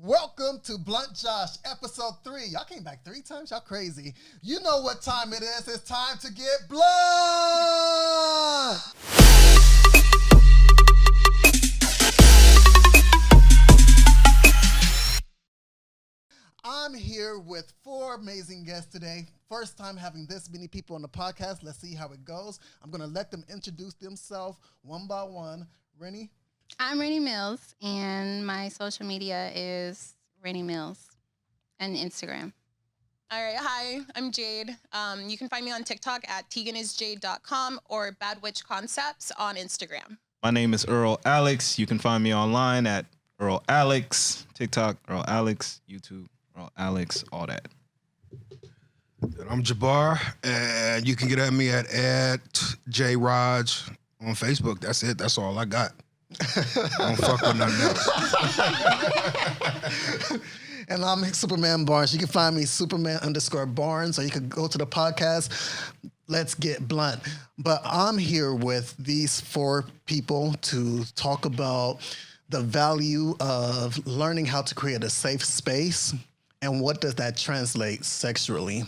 Welcome to Blunt Josh, episode 3. Y'all came back 3 times? Y'all crazy. You know what time it is. It's time to get blunt! I'm here with 4 amazing guests today. First time having this many people on the podcast. Let's see how it goes. I'm going to let them introduce themselves one by one. Rennie? I'm Rennie Mills, and my social media is Rennie Mills and Instagram. All right, hi, I'm Jade. You can find me on TikTok at teganisjade.com or Bad Witch Concepts on Instagram. My name is Earl Alex. You can find me online at Earl Alex, TikTok, Earl Alex, YouTube, Earl Alex, all that. And I'm Jabbar, and you can get at me at @JRaj on Facebook. That's it. That's all I got. Don't fuck with nothing else. And I'm Superman Barnes. You can find me Superman_Barnes, or you can go to the podcast. Let's get blunt. But I'm here with these 4 people to talk about the value of learning how to create a safe space and what does that translate sexually.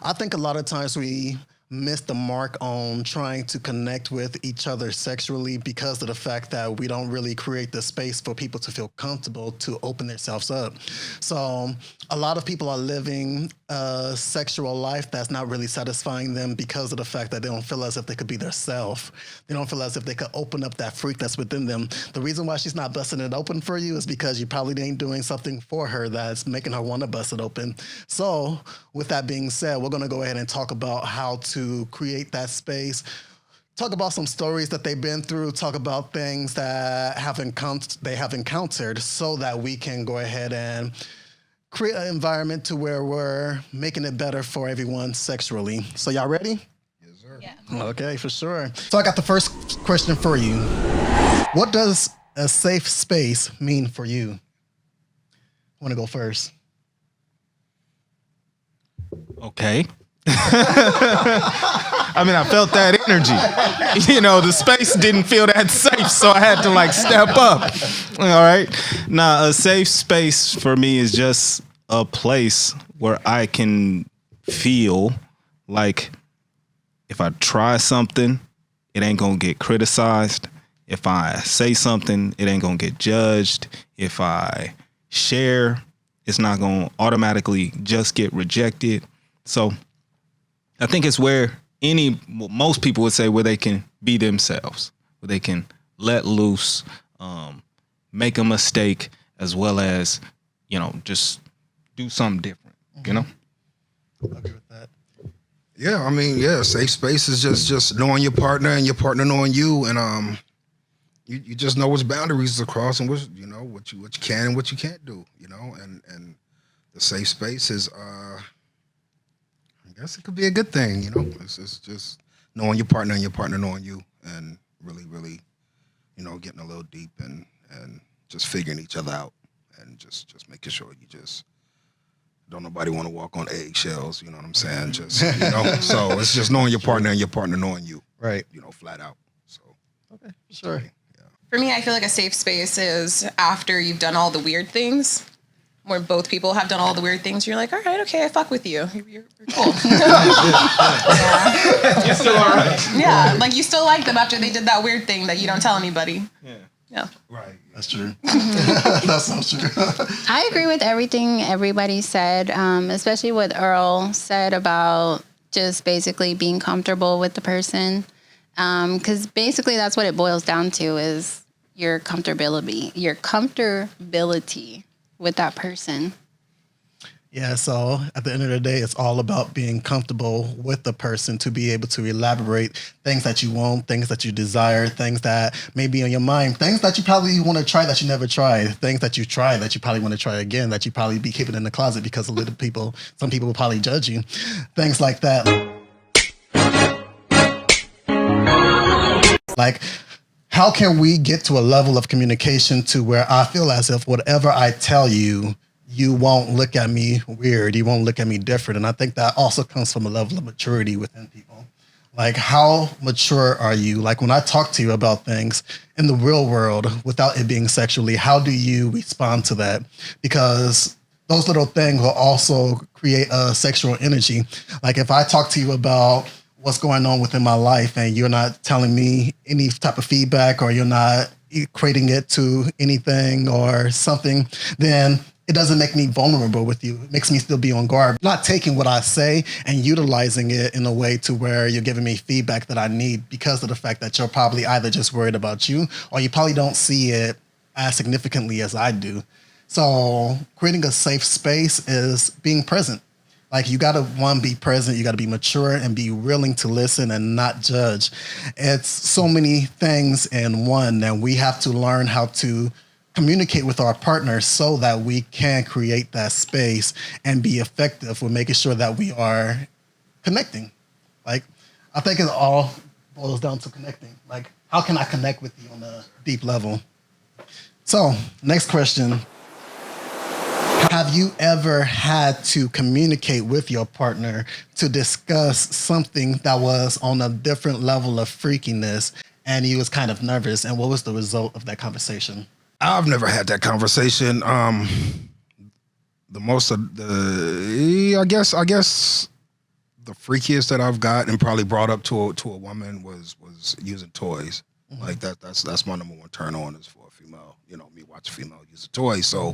I think a lot of times we miss the mark on trying to connect with each other sexually because of the fact that we don't really create the space for people to feel comfortable to open themselves up. So a lot of people are living a sexual life that's not really satisfying them because of the fact that they don't feel as if they could be their self. They don't feel as if they could open up that freak that's within them. The reason why she's not busting it open for you is because you probably ain't doing something for her that's making her want to bust it open. So with that being said, we're going to go ahead and talk about how to create that space, talk about some stories that they've been through, talk about things that they have encountered so that we can go ahead and create an environment to where we're making it better for everyone sexually. So y'all ready? Yes, sir. Yeah. Okay, for sure. So I got the first question for you. What does a safe space mean for you? I want to go first. Okay. I mean, I felt that energy. You know, the space didn't feel that safe, so I had to step up. All right. Now, a safe space for me is just a place where I can feel like if I try something, it ain't gonna get criticized. If I say something, it ain't gonna get judged. If I share, it's not gonna automatically just get rejected. So I think it's where most people would say where they can be themselves, where they can let loose, make a mistake, as well as, just do something different, you know? I agree with that. Yeah, I mean, safe space is just knowing your partner and your partner knowing you, and you just know which boundaries to cross and what you can and what you can't do, and the safe space is I guess it could be a good thing, It's just knowing your partner and your partner knowing you, and really, really, getting a little deep and just figuring each other out, and just making sure you just don't nobody want to walk on eggshells. You know what I'm saying? Just so it's just knowing your partner and your partner knowing you, Right? Flat out. So okay, sure. Yeah. For me, I feel like a safe space is after you've done all the weird things, where both people have done all the weird things. You're like, all right, okay, I fuck with you. You're cool. Yeah. You're still all right. Yeah, like you still like them after they did that weird thing that you don't tell anybody. Yeah. Right. That's true. That's so true. I agree with everything everybody said, especially what Earl said about just basically being comfortable with the person. Because basically that's what it boils down to is your comfortability with that person. Yeah, so at the end of the day, it's all about being comfortable with the person to be able to elaborate things that you want, things that you desire, things that may be on your mind, things that you probably want to try that you never tried, things that you try that you probably want to try again, that you probably be keeping in the closet because some people will probably judge you, things like that. Like, how can we get to a level of communication to where I feel as if whatever I tell you, you won't look at me weird, you won't look at me different. And I think that also comes from a level of maturity within people. Like, how mature are you? Like, when I talk to you about things in the real world without it being sexually, how do you respond to that? Because those little things will also create a sexual energy. Like, if I talk to you about what's going on within my life and you're not telling me any type of feedback, or you're not equating it to anything or something, then it doesn't make me vulnerable with you. It makes me still be on guard. Not taking what I say and utilizing it in a way to where you're giving me feedback that I need, because of the fact that you're probably either just worried about you, or you probably don't see it as significantly as I do. So creating a safe space is being present. Like, you gotta, one, be present, you gotta be mature and be willing to listen and not judge. It's so many things in one, and we have to learn how to communicate with our partners so that we can create that space and be effective with making sure that we are connecting. Like, I think it all boils down to connecting. Like, how can I connect with you on a deep level? So, next question. Have you ever had to communicate with your partner to discuss something that was on a different level of freakiness, and you was kind of nervous, and what was the result of that conversation? I've never had that conversation. The most of the, I guess the freakiest that I've got and probably brought up to a woman was using toys. Mm-hmm. Like that's my number one turn on, is for a female. You know, me watch a female use a toy. So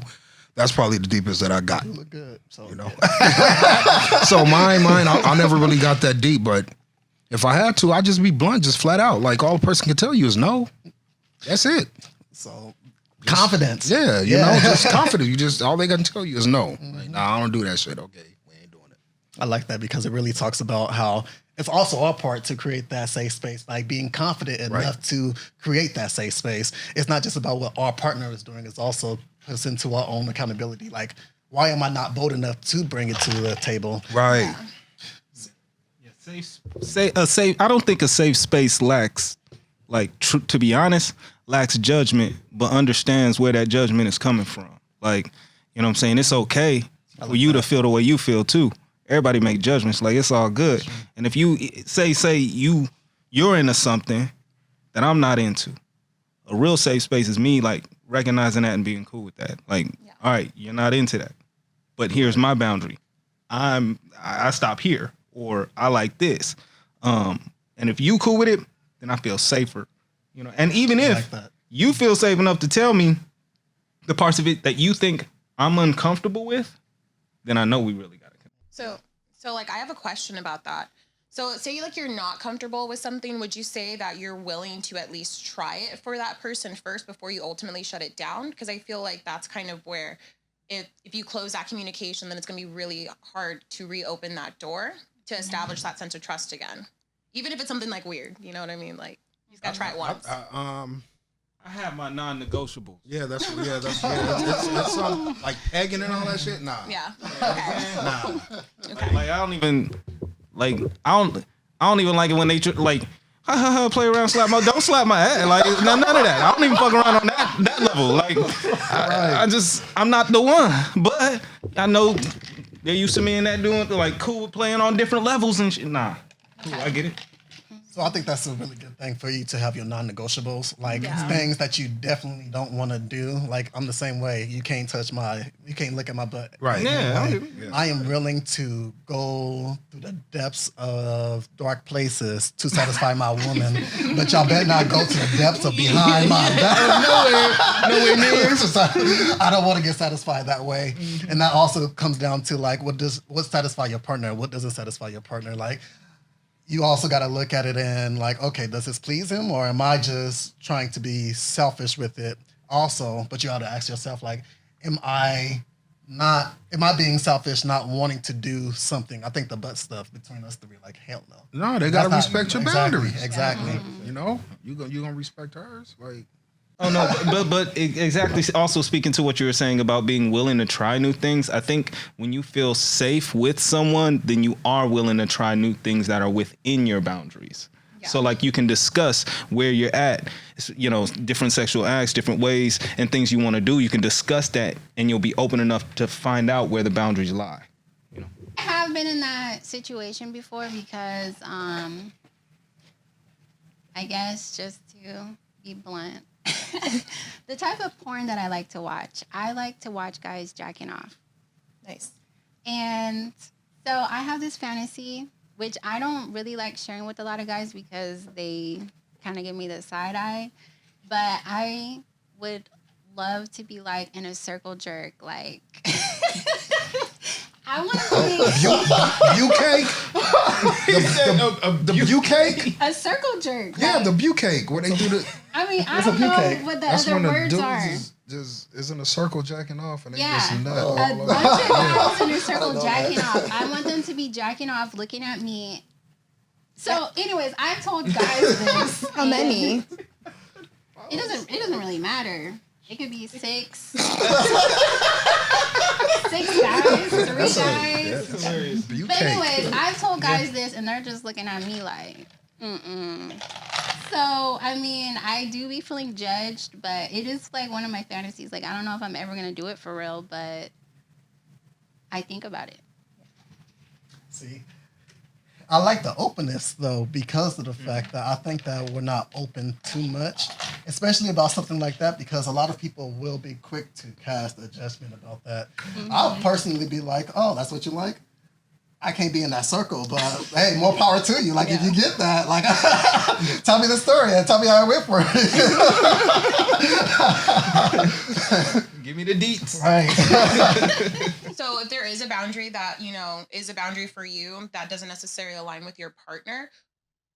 that's probably the deepest that I got. You look good, so you know. So mine, I never really got that deep. But if I had to, I'd just be blunt, just flat out. Like, all a person can tell you is no. That's it. So. Confidence. Yeah, you know, just confidence. You just, all they got to tell you is no. Mm-hmm. Like, nah, I don't do that shit. Okay, we ain't doing it. I like that, because it really talks about how it's also our part to create that safe space by being confident enough to create that safe space. It's not just about what our partner is doing. It's also puts into our own accountability. Like, why am I not bold enough to bring it to the table? Right. Yeah. I don't think a safe space lacks, like, to be honest, lacks judgment, but understands where that judgment is coming from. Like, you know what I'm saying? It's okay for you to feel the way you feel too. Everybody make judgments. Like, it's all good. And if you say you're into something that I'm not into, a real safe space is me, like, recognizing that and being cool with that. Like, all right, you're not into that, but here's my boundary. I stop here, or I like this. And if you cool with it, then I feel safer. You know, and even if you feel safe enough to tell me the parts of it that you think I'm uncomfortable with, then I know we really got it. So like, I have a question about that. So say, like, you're not comfortable with something, would you say that you're willing to at least try it for that person first before you ultimately shut it down? Because I feel like that's kind of where, if you close that communication, then it's going to be really hard to reopen that door to establish that sense of trust again. Even if it's something like weird, you know what I mean? Like, you just got to try it once. I have my non-negotiables. Yeah, that's it's like pegging and all that shit. Nah. Yeah. Okay. Nah. Okay. Like, I don't even like it when they like, play around, slap my, don't slap my ass. Like, none of that. I don't even fuck around on that level. Like, I'm not the one. But I know they're used to me in that, doing, like, cool with playing on different levels and shit. Nah, cool, I get it. So I think that's a really good thing for you to have your non-negotiables, like things that you definitely don't want to do. Like, I'm the same way. You can't look at my butt. Right. Yeah. I am willing to go through the depths of dark places to satisfy my woman, but y'all better not go to the depths of behind my back. Nowhere near. I don't want to get satisfied that way. Mm-hmm. And that also comes down to, like, what satisfy your partner? What doesn't satisfy your partner? Like, you also got to look at it and, like, okay, does this please him, or am I just trying to be selfish with it also? But you got to ask yourself, like, am I being selfish, not wanting to do something? I think the butt stuff between us three, like, hell no. No, they got to respect your boundaries. Exactly. Mm-hmm. You know, you gonna respect hers, like. Oh no, but exactly. Also, speaking to what you were saying about being willing to try new things, I think when you feel safe with someone, then you are willing to try new things that are within your boundaries. Yeah. So, like, you can discuss where you're at, you know, different sexual acts, different ways, and things you want to do. You can discuss that, and you'll be open enough to find out where the boundaries lie. You know, I have been in that situation before because I guess just to be blunt, the type of porn that I like to watch guys jacking off. Nice. And so I have this fantasy, which I don't really like sharing with a lot of guys because they kind of give me the side eye. But I would love to be like in a circle jerk, like I want to be The cake? a circle jerk. Yeah, like, the cake. Where they do the. I mean, I What's a don't know bucake? what the That's other when the words dudes are. is in a circle jacking off and they Yeah, just nut. a all bunch over. of guys in a circle know jacking that. off. I want them to be jacking off, looking at me. So, anyways, I told guys this. How many? It doesn't really matter. It could be 6. 6 guys, 3 guys. But anyways, I've told guys this, and they're just looking at me like, mm-mm. So, I mean, I do be feeling judged, but it is like one of my fantasies. Like, I don't know if I'm ever going to do it for real, but I think about it. See, I like the openness though because of the fact that I think that we're not open too much, especially about something like that. Because a lot of people will be quick to cast a judgment about that. I'll personally be like, "Oh, that's what you like." I can't be in that circle, but hey, more power to you. Like if you get that, like tell me the story and tell me how it went for it. Give me the deets. Right. So if there is a boundary that, is a boundary for you that doesn't necessarily align with your partner,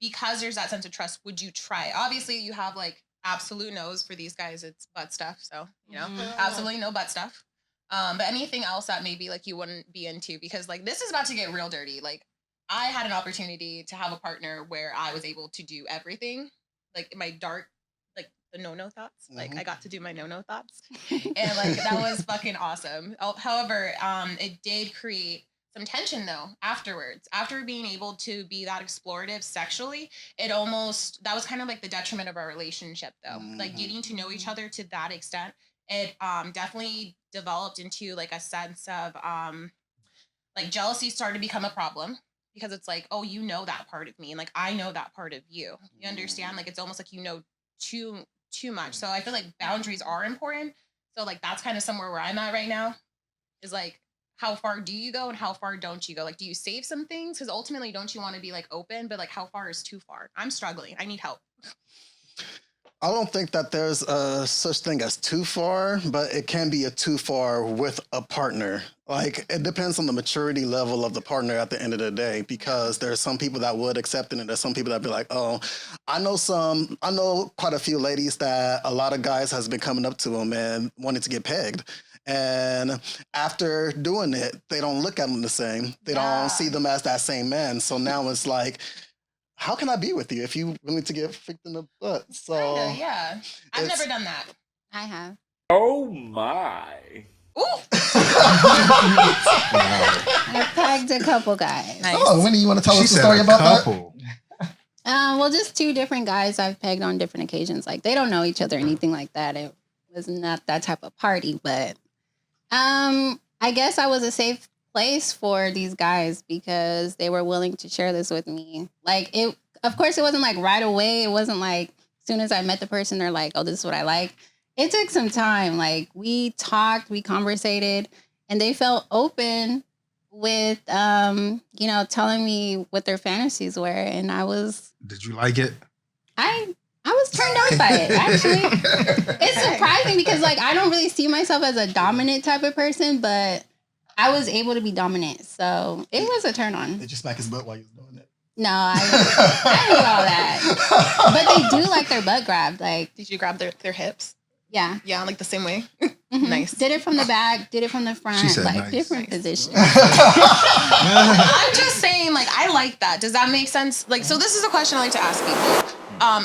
because there's that sense of trust, would you try it? Obviously, you have like absolute no's for these guys. It's butt stuff. So, absolutely no butt stuff. But anything else that maybe like you wouldn't be into, because like this is about to get real dirty. Like I had an opportunity to have a partner where I was able to do everything, like my dark, like the no thoughts. Like I got to do my no thoughts, and like that was fucking awesome. However, it did create some tension though afterwards. After being able to be that explorative sexually, that was kind of like the detriment of our relationship though. Like getting to know each other to that extent, it definitely developed into like a sense of like jealousy started to become a problem, because it's like, oh, you know that part of me, and like I know that part of you. You understand? Like it's almost like you know too much. So I feel like boundaries are important. So like that's kind of somewhere where I'm at right now, is like, how far do you go and how far don't you go? Like, do you save some things? Because ultimately, don't you want to be like open, but like how far is too far? I'm struggling. I need help. I don't think that there's a such thing as too far, but it can be a too far with a partner. Like it depends on the maturity level of the partner at the end of the day, because there's some people that would accept it and there's some people that be like, oh, I know quite a few ladies that a lot of guys has been coming up to them and wanting to get pegged. And after doing it, they don't look at them the same. They don't see them as that same man. So now it's like, how can I be with you if you willing to get freaked in the butt? So Kinda, yeah. I've never done that. I have. Oh my. Ooh. I pegged a couple guys. Nice. Oh, Winnie, you want to tell She us the said story a about couple. Well, just 2 different guys I've pegged on different occasions. Like they don't know each other or anything like that. It was not that type of party, but I guess I was a safe place for these guys because they were willing to share this with me. Like it, of course, it wasn't like right away. It wasn't like as soon as I met the person, they're like, "Oh, this is what I like." It took some time. Like we talked, we conversated, and they felt open with, telling me what their fantasies were, and I was. Did you like it? I was turned on by it, actually. It's surprising because, like, I don't really see myself as a dominant type of person, but I was able to be dominant. So it was a turn on. Did you smack his butt while you was doing it? No, I didn't do all that. But they do like their butt grabbed. Like, Did you grab their hips? yeah. Yeah, like the same way. Mhm. Nice. Did it from the back, did it from the front, She said like nice. different positions. I'm just saying, like, I like that. Does that make sense? Like, so this is a question I like to ask people.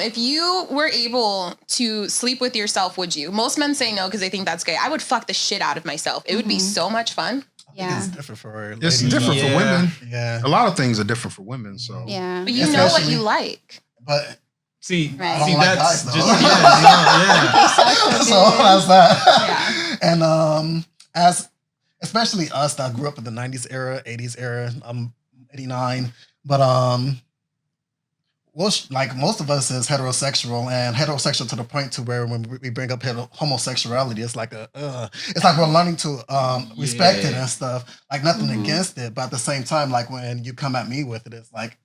If you were able to sleep with yourself, would you? Most men say no because they think that's gay. I would fuck the shit out of myself. It would be so much fun. Yeah. It's different for It's ladies. different for Yeah. women. Yeah. A lot of things are different for women. So Yeah. But you know what Especially- you like. But See, Right. see, I don't like that's guys, though. just yeah. so that's that. Yeah. And as especially us that grew up in the 90s era, 80s era, I'm 89, but well, like most of us is heterosexual and heterosexual to the point to where when we bring up homosexuality, it's like it's like we're learning to respect it and stuff. Like nothing against it, but at the same time, like when you come at me with it, it's like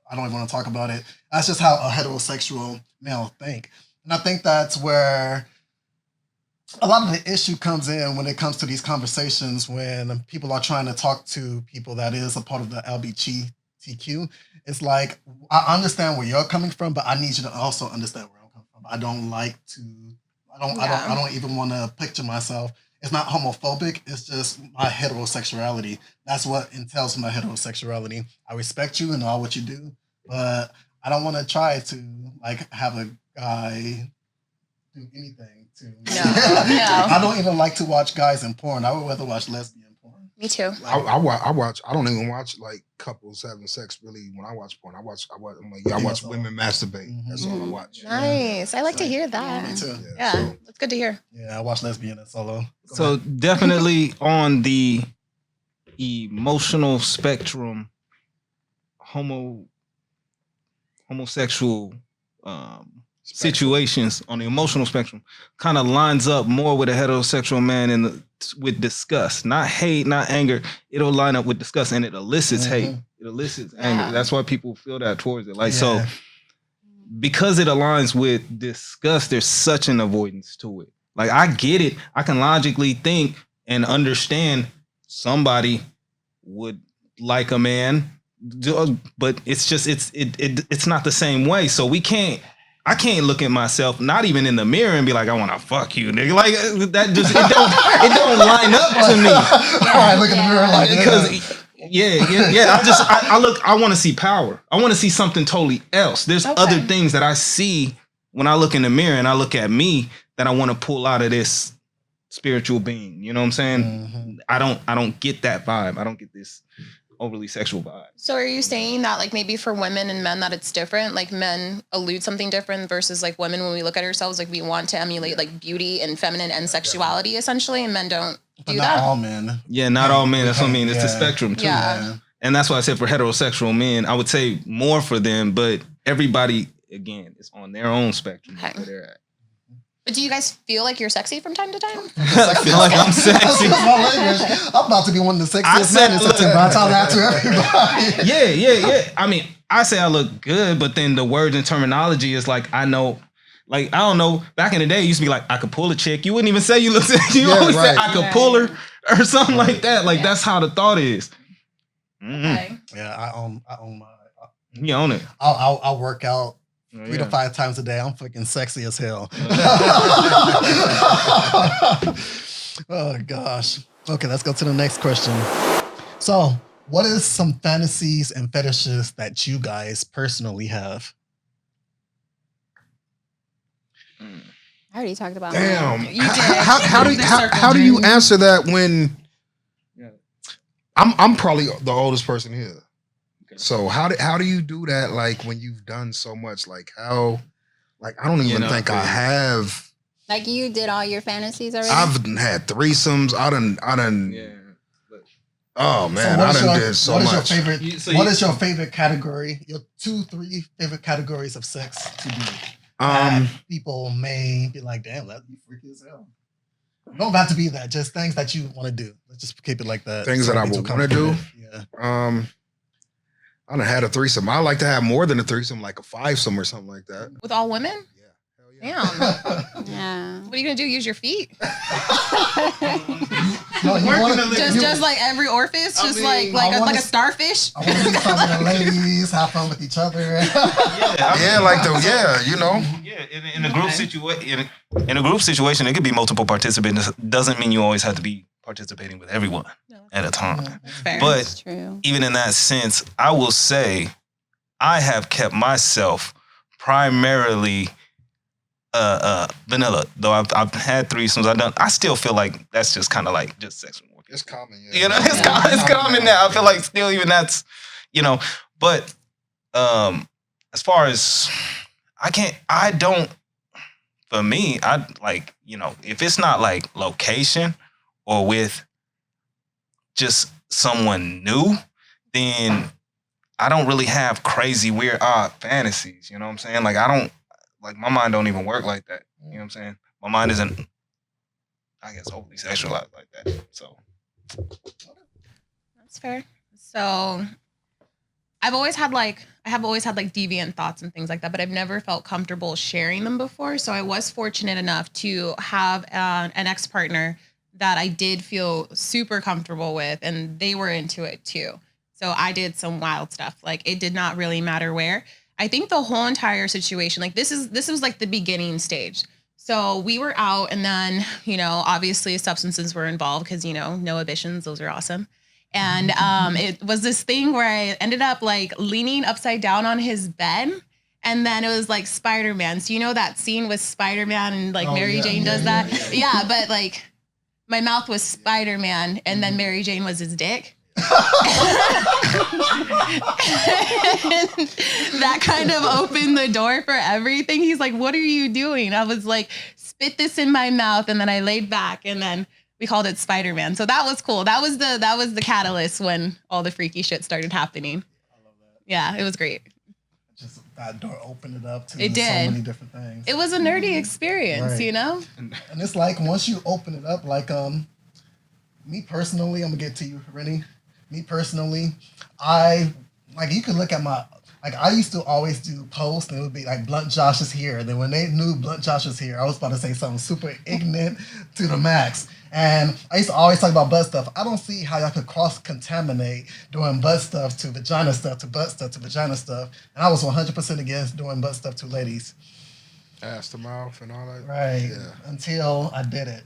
I don't even want to talk about it. That's just how a heterosexual male think, and I think that's where a lot of the issue comes in when it comes to these conversations when people are trying to talk to people that is a part of the LGBTQ. It's like I understand where you're coming from, but I need you to also understand where I'm coming from. I don't like to. I don't even want to picture myself. It's not homophobic. It's just my heterosexuality. That's what entails my heterosexuality. I respect you and all what you do, but I don't want to try to like have a guy do anything to me. No. I don't even like to watch guys in porn. I would rather watch lesbian porn. Me too. I watch. I don't even watch like couples having sex. Really, when I watch porn, I watch women masturbate. That's all I watch. Nice. I like to hear that. Me too. Yeah, that's good to hear. Yeah, I watch lesbian and solo. Go So ahead. definitely on the emotional spectrum, homosexual situations on the emotional spectrum kind of lines up more with a heterosexual man with disgust, not hate, not anger. It'll line up with disgust, and it elicits hate. It elicits anger. That's why people feel that towards it. Like so, because it aligns with disgust, there's such an avoidance to it. Like I get it. I can logically think and understand somebody would like a man, but it's just it's not the same way. So I can't look at myself, not even in the mirror, and be like, I want to fuck you, nigga. Like that just it don't line up to me. All right, look in the mirror like Because I want to see power. I want to see something totally else. There's other things that I see when I look in the mirror and I look at me that I want to pull out of this spiritual being. You know what I'm saying? I don't get that vibe. I don't get this overly sexual vibe. So are you saying that like maybe for women and men that it's different? Like men elude something different versus like women when we look at ourselves, like we want to emulate like beauty and feminine and sexuality essentially, and men don't do not that. all men. Yeah, not all men. That's what I mean. It's a spectrum too. Yeah. And that's why I said for heterosexual men, I would say more for them, but everybody, again, is on their own spectrum where they're at. But do you guys feel like you're sexy from time to time? I feel like I'm sexy. I'm about to be one of the sexiest men in September. I tell that to everybody. Yeah. I mean, I say I look good, but then the words and terminology is like, I know, like, I don't know. Back in the day, it used to be like, I could pull a chick. You wouldn't even say you look sexy. You always say I could pull her or something like that. Like, that's how the thought is. Okay. Yeah, I own my. You own it. I'll work out 3 to 5 times a day. I'm fucking sexy as hell. Oh gosh. Okay, let's go to the next question. So, what is some fantasies and fetishes that you guys personally have? I already talked about Damn. mine. You did. How do you answer that when I'm probably the oldest person here? So how do you do that? Like when you've done so much, like how, like I don't even think I have. Like you did all your fantasies already? I've had threesomes. I done. Yeah. Oh man, I done did so much. What is your favorite category? Your 2-3 favorite categories of sex to do? People may be like, "Damn, that'd be freaky as hell." You don't have to be that. Just things that you want to do. Let's just keep it like that. Things that I would want to do. Yeah. I done had a threesome. I like to have more than a threesome, like a fivesome or something like that. With all women? Yeah. Hell yeah. Damn. Yeah. What are you gonna do? Use your feet? No, Just like every orifice, just like a starfish. I want to be fun with the ladies, have fun with each other. You know. Yeah, in a group situation, in a group situation, it could be multiple participants. Doesn't mean you always have to be participating with everyone at a time. Fair. That's But true. even in that sense, I will say I have kept myself primarily vanilla. Though I've had threesomes, I still feel like that's just kind of like just sexual work. It's common, yeah. You know, it's common now. I feel like still even that's, but as far as for me, I like, if it's not like location or with just someone new, then I don't really have crazy, weird, odd fantasies. You know what I'm saying? Like I don't like my mind don't even work like that. You know what I'm saying? My mind isn't, I guess, overly sexualized like that. So That's fair. So I have always had like deviant thoughts and things like that, but I've never felt comfortable sharing them before. So I was fortunate enough to have an ex partner that I did feel super comfortable with, and they were into it too. So I did some wild stuff. Like it did not really matter where. I think the whole entire situation, like this was like the beginning stage. So we were out, and then obviously substances were involved because no emissions, those are awesome. And it was this thing where I ended up like leaning upside down on his bed. And then it was like Spider-Man. So that scene with Spider-Man and like Mary Jane does that? Yeah, but like my mouth was Spider-Man and then Mary Jane was his dick. That kind of opened the door for everything. He's like, "What are you doing?" I was like, "Spit this in my mouth." And then I laid back, and then we called it Spider-Man. So that was cool. That was the catalyst when all the freaky shit started happening. I love that. Yeah, it was great. Just that door opened it up to It so did. many different things. It was a nerdy experience, Right. And it's like once you open it up, like me personally, I'm gonna get to you, Rennie. Me personally, you could look at I used to always do posts and it would be like Blunt Josh is here. And then when they knew Blunt Josh was here, I was about to say something super ignorant to the max. And I used to always talk about butt stuff. I don't see how y'all could cross-contaminate doing butt stuff to vagina stuff to butt stuff to vagina stuff. And I was 100% against doing butt stuff to ladies. Ass to mouth and all that. Right. Yeah. Until I did it.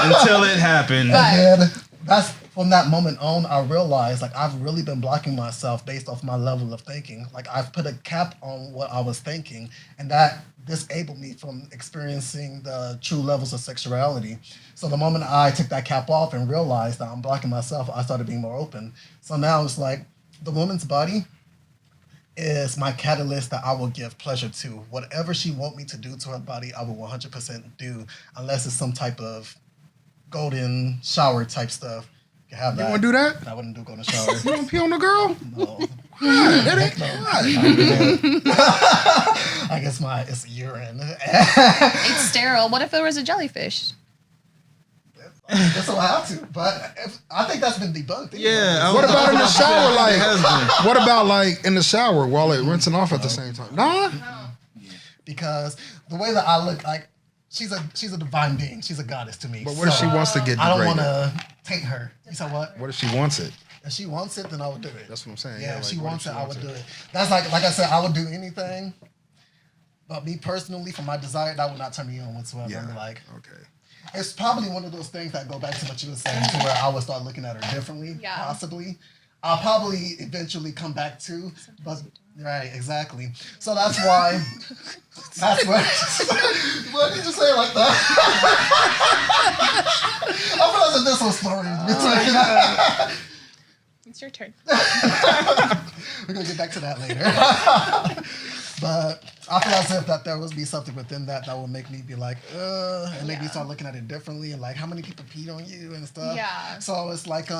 Until it happened. And that's from that moment on, I realized like I've really been blocking myself based off my level of thinking. Like I've put a cap on what I was thinking, and that disabled me from experiencing the true levels of sexuality. So the moment I took that cap off and realized that I'm blocking myself, I started being more open. So now it's like the woman's body is my catalyst that I will give pleasure to. Whatever she want me to do to her body, I will 100% do, unless it's some type of golden shower type stuff. You have that. You want to do that? I wouldn't do golden shower. You want to pee on the girl? No. That ain't I guess it's urine. it's sterile. What if there was a jellyfish? That's what I have to. But I think that's been debunked. Anyway. Yeah. What about in the shower? It has been. What about like in the shower while it rinsing off at the same time? Nah. Because the way that I look, like she's a divine being. She's a goddess to me. But what if she wants to get degraded? I don't want to taint her. You said what? What if she wants it? If she wants it, then I would do it. That's what I'm saying. Yeah, if she what wants if it, she I wants would do it. That's like I said, I would do anything. But me personally, for my desire, that would not turn me on whatsoever. Yeah. I'm like, Okay. it's probably one of those things that go back to what you were saying, to where I would start looking at her differently, possibly. I'll probably eventually come back to, but right, exactly. So that's why. That's what. What did you say like that? I feel like this was story. It's your turn. We're gonna get back to that later. But I feel as if that there would be something within that would make me be like, and make me start looking at it differently, and like how many people peed on you and stuff. Yeah. So it's like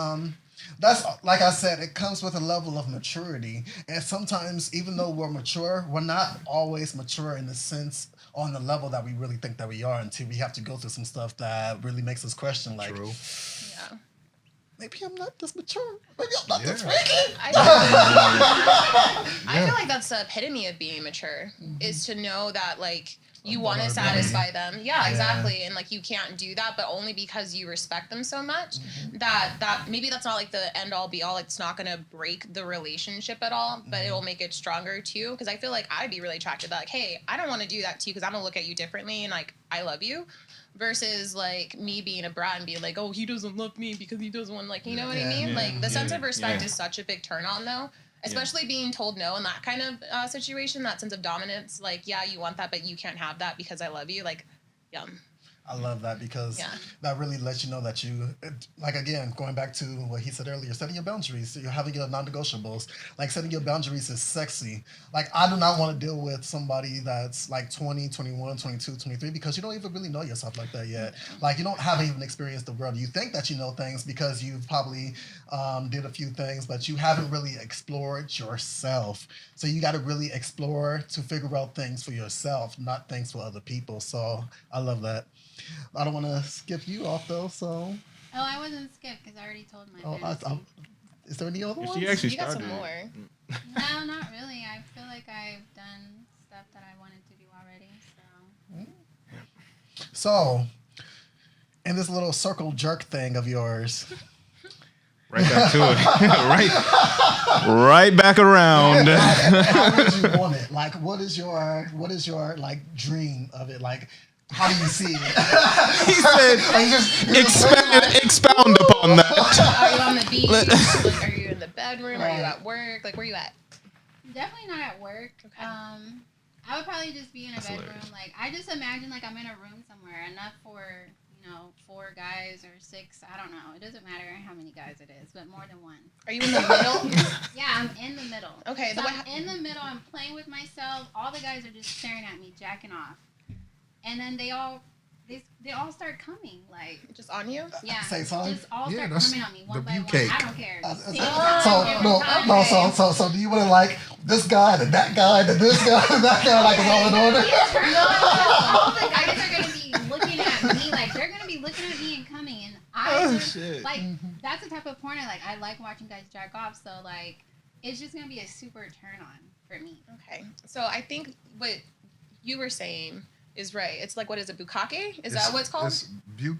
that's like I said, it comes with a level of maturity, and sometimes even though we're mature, we're not always mature in the sense on the level that we really think that we are until we have to go through some stuff that really makes us question, like. True. Yeah. Maybe I'm not this mature. Maybe I'm not this freaky. I feel like that's the epitome of being mature, is to know that like you want to satisfy them. Yeah, exactly. And like you can't do that, but only because you respect them so much that maybe that's not like the end all be all. It's not going to break the relationship at all, but it'll make it stronger too. Because I feel like I'd be really attracted to that. Like, hey, I don't want to do that to you because I'm going to look at you differently and like I love you. Versus like me being a brat and being like, oh, he doesn't love me because he doesn't want, like, you know what I mean? Like the sense of respect is such a big turn on though, especially being told no in that kind of situation, that sense of dominance. Like, yeah, you want that, but you can't have that because I love you. Like, yum. I love that because Yeah. that really lets you know that like again, going back to what he said earlier, setting your boundaries. So you're having your non-negotiables. Like setting your boundaries is sexy. Like I do not want to deal with somebody that's like 20, 21, 22, 23 because you don't even really know yourself like that yet. Like you don't haven't even experienced the world. You think that you know things because you've probably did a few things, but you haven't really explored yourself. So you got to really explore to figure out things for yourself, not things for other people. So I love that. I don't want to skip you off though. So, Oh, I wasn't skipped because I already told my oh, is there any other ones? She actually You got started. some more. No, not really. I feel like I've done stuff that I wanted to do already. So So, in this little circle jerk thing of yours, Right back to it. right back around. how would you want it? Like, what is your like dream of it? Like, how do you see it? He said, expound upon that. Are you on the beach? Like, are you in the bedroom? Are you at work? Like, where you at? definitely not at work. Okay. I would probably just be in a That's bedroom. hilarious. Like I just imagine like I'm in a room somewhere, enough for 4 guys or 6. I don't know. It doesn't matter how many guys it is, but more than one. Are you in the middle? Yeah, I'm in the middle. Okay, So the way- I'm in the middle. I'm playing with myself. All the guys are just staring at me, jacking off, and then they all start coming. Like Just on you? yeah, Say something. just all Yeah, start that's coming on me one the by one. cake. I don't care. So Same time, every no, time. no, so do you want to like this guy to that guy to this guy to that guy like it's all in order? All the guys are gonna be looking at me like they're gonna be looking at me and coming, and I shit. like that's the type of porn I like. I like watching guys jack off, so like it's just gonna be a super turn on for me. Okay. So I think what you were saying is right. It's like, what is it, bukkake? Is that what it's called? You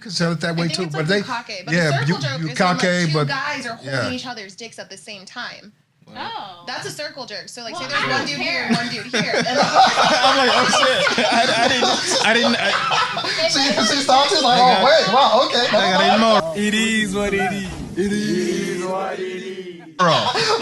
can sell it that I way think too, it's but like they bukkake. But yeah, the circle jerk is when like bukkake, two but guys are holding yeah. each other's dicks at the same time. Oh, That's a circle jerk. So like, Well, say there's I one don't dude care. here and one dude here. And like, I'm like, oh shit. I didn't. She started like, oh wait, wow, okay. I got any more. It is what it is. It is what it is. Bro. you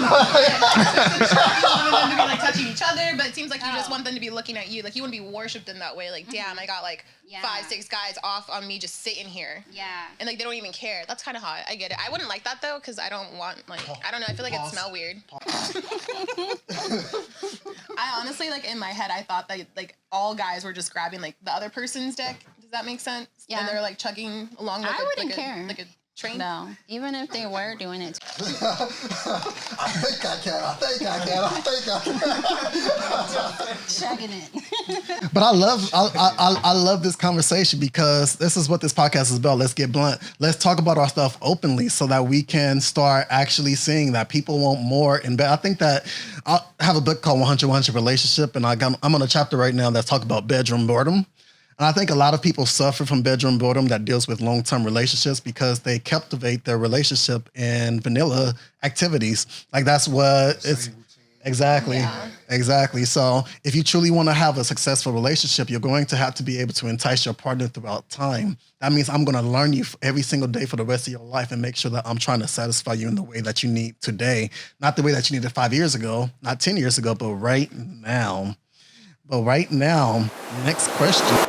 want them to be like touching each other, but it seems like you just want them to be looking at you. Like you wouldn't be worshipped in that way. Like, damn, I got like Yeah. 5, 6 guys off on me just sitting here. yeah. And like they don't even care. That's kind of hot. I get it. I wouldn't like that though, because I don't want like I don't know. I feel like it Pause. smell weird. I honestly like in my head I thought that like all guys were just grabbing like the other person's dick. Does that make sense? Yeah. And they're like chugging along like I wouldn't care. like a train. No, even if they were doing it. I think I can. Chugging it. But I love this conversation because this is what this podcast is about. Let's get blunt. Let's talk about our stuff openly so that we can start actually seeing that people want more in bed. I think that I have a book called 100 Relationship, and I'm on a chapter right now that's talking about bedroom boredom. And I think a lot of people suffer from bedroom boredom that deals with long-term relationships because they captivate their relationship in vanilla activities. Like that's what it's exactly. Yeah. Exactly. So if you truly want to have a successful relationship, you're going to have to be able to entice your partner throughout time. That means I'm going to learn you every single day for the rest of your life and make sure that I'm trying to satisfy you in the way that you need today. Not the way that you needed 5 years ago, not 10 years ago, but right now. Next question.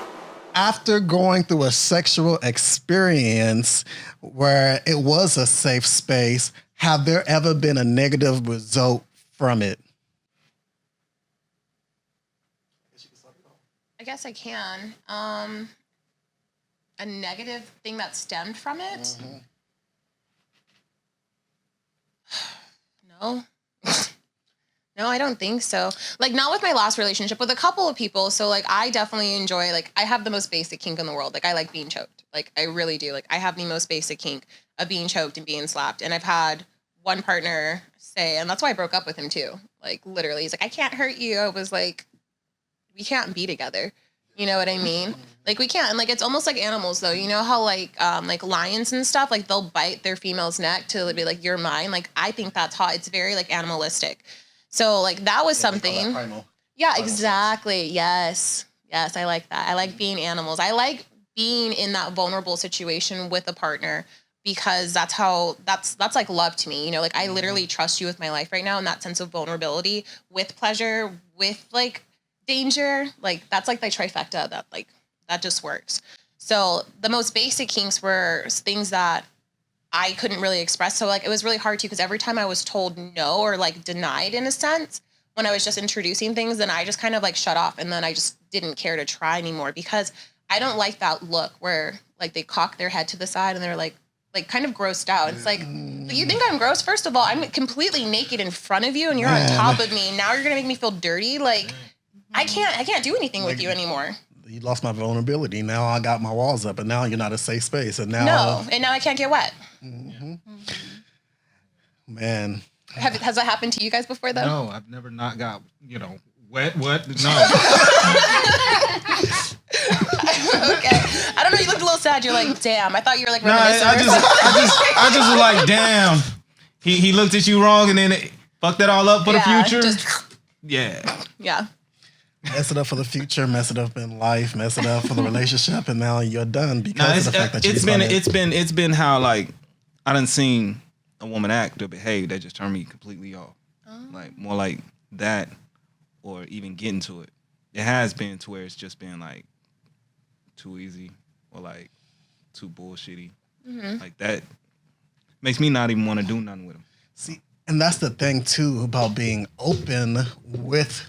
After going through a sexual experience where it was a safe space, have there ever been a negative result from it? I guess I can. A negative thing that stemmed from it? No. No, I don't think so. Like, not with my last relationship, with a couple of people. So, like, I definitely enjoy, like, I have the most basic kink in the world. Like, I like being choked. Like, I really do. Like, I have the most basic kink of being choked and being slapped. And I've had one partner say, and that's why I broke up with him, too. Like, literally, he's like, I can't hurt you. I was like, we can't be together. You know what I mean? Like, we can't. And, like, it's almost like animals, though. You know how, like lions and stuff, like, they'll bite their female's neck to be like, you're mine. Like, I think that's hot. It's very, like, animalistic. So, like, that was something. Yeah, exactly. Yes. Yes, I like that. I like being animals. I like being in that vulnerable situation with a partner because that's like love to me. You know, like, I literally trust you with my life right now, and that sense of vulnerability with pleasure, with, like, danger. Like, that's like the trifecta that, like, that just works. So the most basic kinks were things that I couldn't really express. So like it was really hard too because every time I was told no or like denied in a sense when I was just introducing things, then I just kind of like shut off and then I just didn't care to try anymore because I don't like that look where like they cock their head to the side and they're like kind of grossed out. It's like you think I'm gross? First of all, I'm completely naked in front of you and you're on top of me. Now you're gonna make me feel dirty. Like I can't do anything with you anymore. You lost my vulnerability. Now I got my walls up, and now you're not a safe space. And now, and now I can't get wet. Man, has that happened to you guys before, though? No, I've never not got wet. What? No. Okay, I don't know. You looked a little sad. You're like, damn. I thought you were like No, reminiscing. I just was like, damn. He looked at you wrong, and then fucked that all up for the future. Yeah. Mess it up for the future, mess it up in life, mess it up for the relationship, and now you're done because of the fact that it's been how like I done seen a woman act or behave that just turned me completely off. Like more like that, or even getting to it. It has been to where it's just been like too easy or like too bullshitty. Like that makes me not even want to do nothing with them. See, and that's the thing too about being open with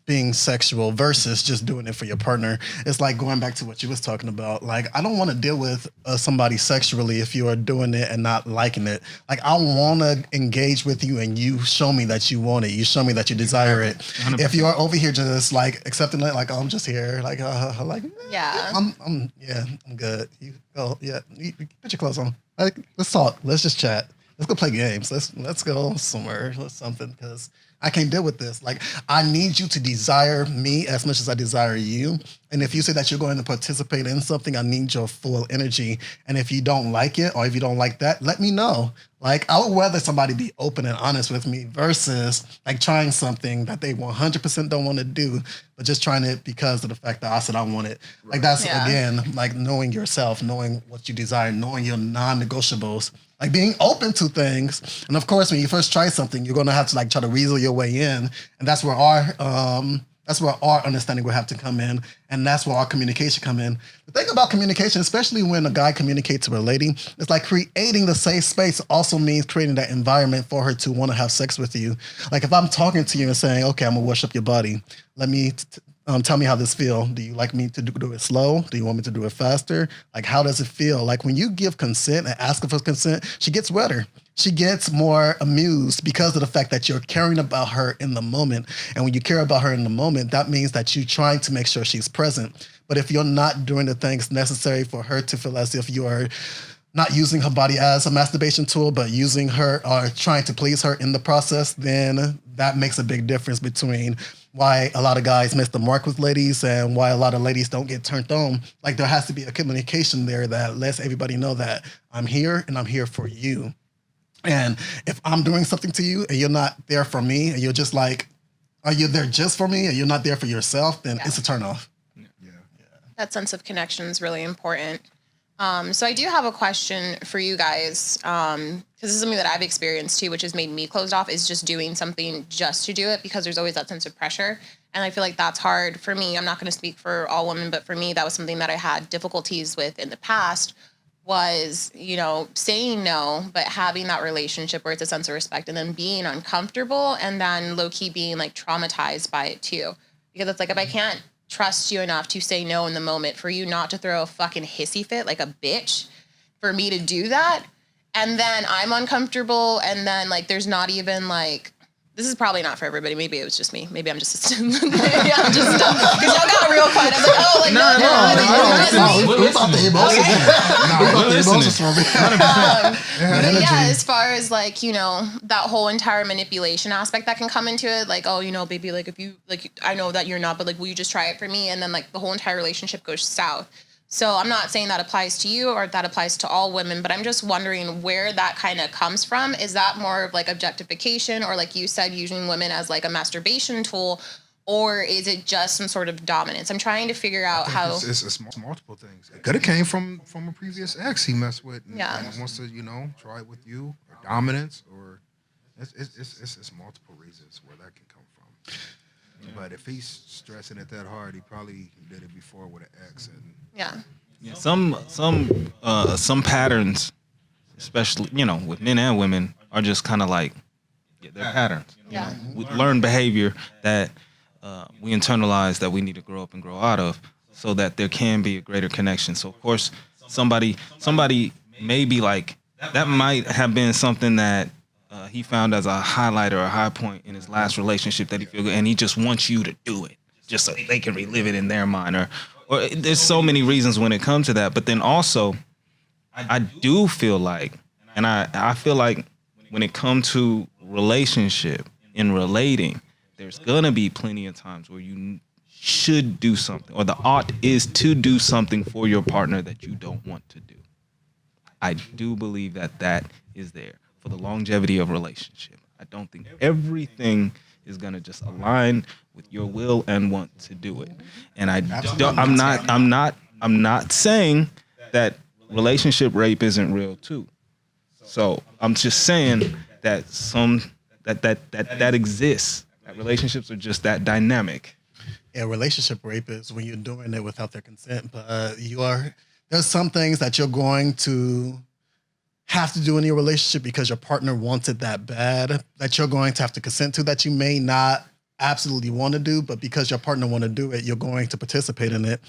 being sexual versus just doing it for your partner. It's like going back to what you was talking about. Like, I don't want to deal with somebody sexually if you are doing it and not liking it. Like, I want to engage with you and you show me that you want it. You show me that you desire it. 100%. If you're over here just like accepting it, like, oh, I'm just here, like, yeah, I'm good. You go, you put your clothes on. Like, let's talk. Let's just chat. Let's go play games. Let's go somewhere. Let's something because I can't deal with this. Like, I need you to desire me as much as I desire you. And if you say that you're going to participate in something, I need your full energy. And if you don't like it or if you don't like that, let me know. Like, I would rather somebody be open and honest with me versus like trying something that they 100% don't want to do, but just trying it because of the fact that I said I want it. Like, that's again, like knowing yourself, knowing what you desire, knowing your non-negotiables. Like being open to things. And of course, when you first try something, you're going to have to like try to weasel your way in. And that's where our understanding will have to come in. And that's where our communication come in. The thing about communication, especially when a guy communicates to a lady, it's like creating the safe space also means creating that environment for her to want to have sex with you. Like if I'm talking to you and saying, okay, I'm going to wash up your body. Let me tell me how this feel. Do you like me to do it slow? Do you want me to do it faster? Like, how does it feel? Like when you give consent and ask her for consent, she gets wetter. She gets more amused because of the fact that you're caring about her in the moment. And when you care about her in the moment, that means that you're trying to make sure she's present. But if you're not doing the things necessary for her to feel as if you are not using her body as a masturbation tool, but using her or trying to please her in the process, then that makes a big difference between why a lot of guys miss the mark with ladies and why a lot of ladies don't get turned on. Like there has to be a communication there that lets everybody know that I'm here and I'm here for you. And if I'm doing something to you and you're not there for me and you're just like, are you there just for me and you're not there for yourself, then it's a turn off. That sense of connection is really important. So I do have a question for you guys, because this is something that I've experienced too, which has made me closed off, is just doing something just to do it because there's always that sense of pressure. And I feel like that's hard for me. I'm not going to speak for all women, but for me, that was something that I had difficulties with in the past was, saying no, but having that relationship where it's a sense of respect and then being uncomfortable and then low key being like traumatized by it too. Because it's like, if I can't trust you enough to say no in the moment for you not to throw a fucking hissy fit like a bitch for me to do that, and then I'm uncomfortable, and then like there's not even like, this is probably not for everybody, maybe it was just me, maybe I'm just maybe I'm just because y'all got real quiet. I was like, oh, like no, we thought the emotions. Yeah, as far as like, that whole entire manipulation aspect that can come into it, like, oh, baby, like if you like, I know that you're not, but like, will you just try it for me? And then like the whole entire relationship goes south. So I'm not saying that applies to you or that applies to all women, but I'm just wondering where that kind of comes from. Is that more of like objectification, or like you said, using women as like a masturbation tool, or is it just some sort of dominance? I'm trying to figure out how. It's multiple things. It could have came from a previous ex he messed with and wants to, try it with you, or dominance, or it's multiple reasons where that can come from. But if he's stressing it that hard, he probably did it before with an ex, and Some patterns, especially with men and women, are just kind of like they're patterns. Yeah. We learn behavior that we internalize that we need to grow up and grow out of, so that there can be a greater connection. So of course, somebody may be like that might have been something that he found as a highlight or a high point in his last relationship that he feel good, and he just wants you to do it just so they can relive it in their mind, or there's so many reasons when it comes to that. But then also, I do feel like, and I feel like when it comes to relationship and relating, there's gonna be plenty of times where you should do something, or the ought is to do something for your partner that you don't want to do. I do believe that is there for the longevity of relationship. I don't think everything is gonna just align with your will and want to do it. And I'm not saying that relationship rape isn't real too. So I'm just saying that that exists. That relationships are just that dynamic. Yeah, relationship rape is when you're doing it without their consent. But there's some things that you're going to have to do in your relationship because your partner wants it that bad, that you're going to have to consent to, that you may not absolutely want to do, but because your partner want to do it, you're going to participate in it.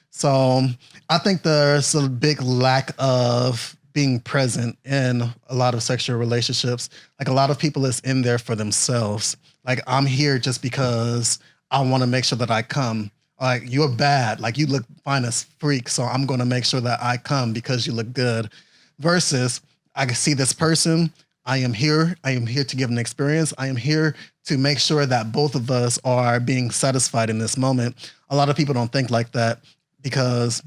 So I think there's a big lack of being present in a lot of sexual relationships. Like a lot of people is in there for themselves. Like I'm here just because I want to make sure that I come. Like you're bad. Like you look fine as freak. So I'm going to make sure that I come because you look good. Versus I can see this person. I am here. I am here to give an experience. I am here to make sure that both of us are being satisfied in this moment. A lot of people don't think like that because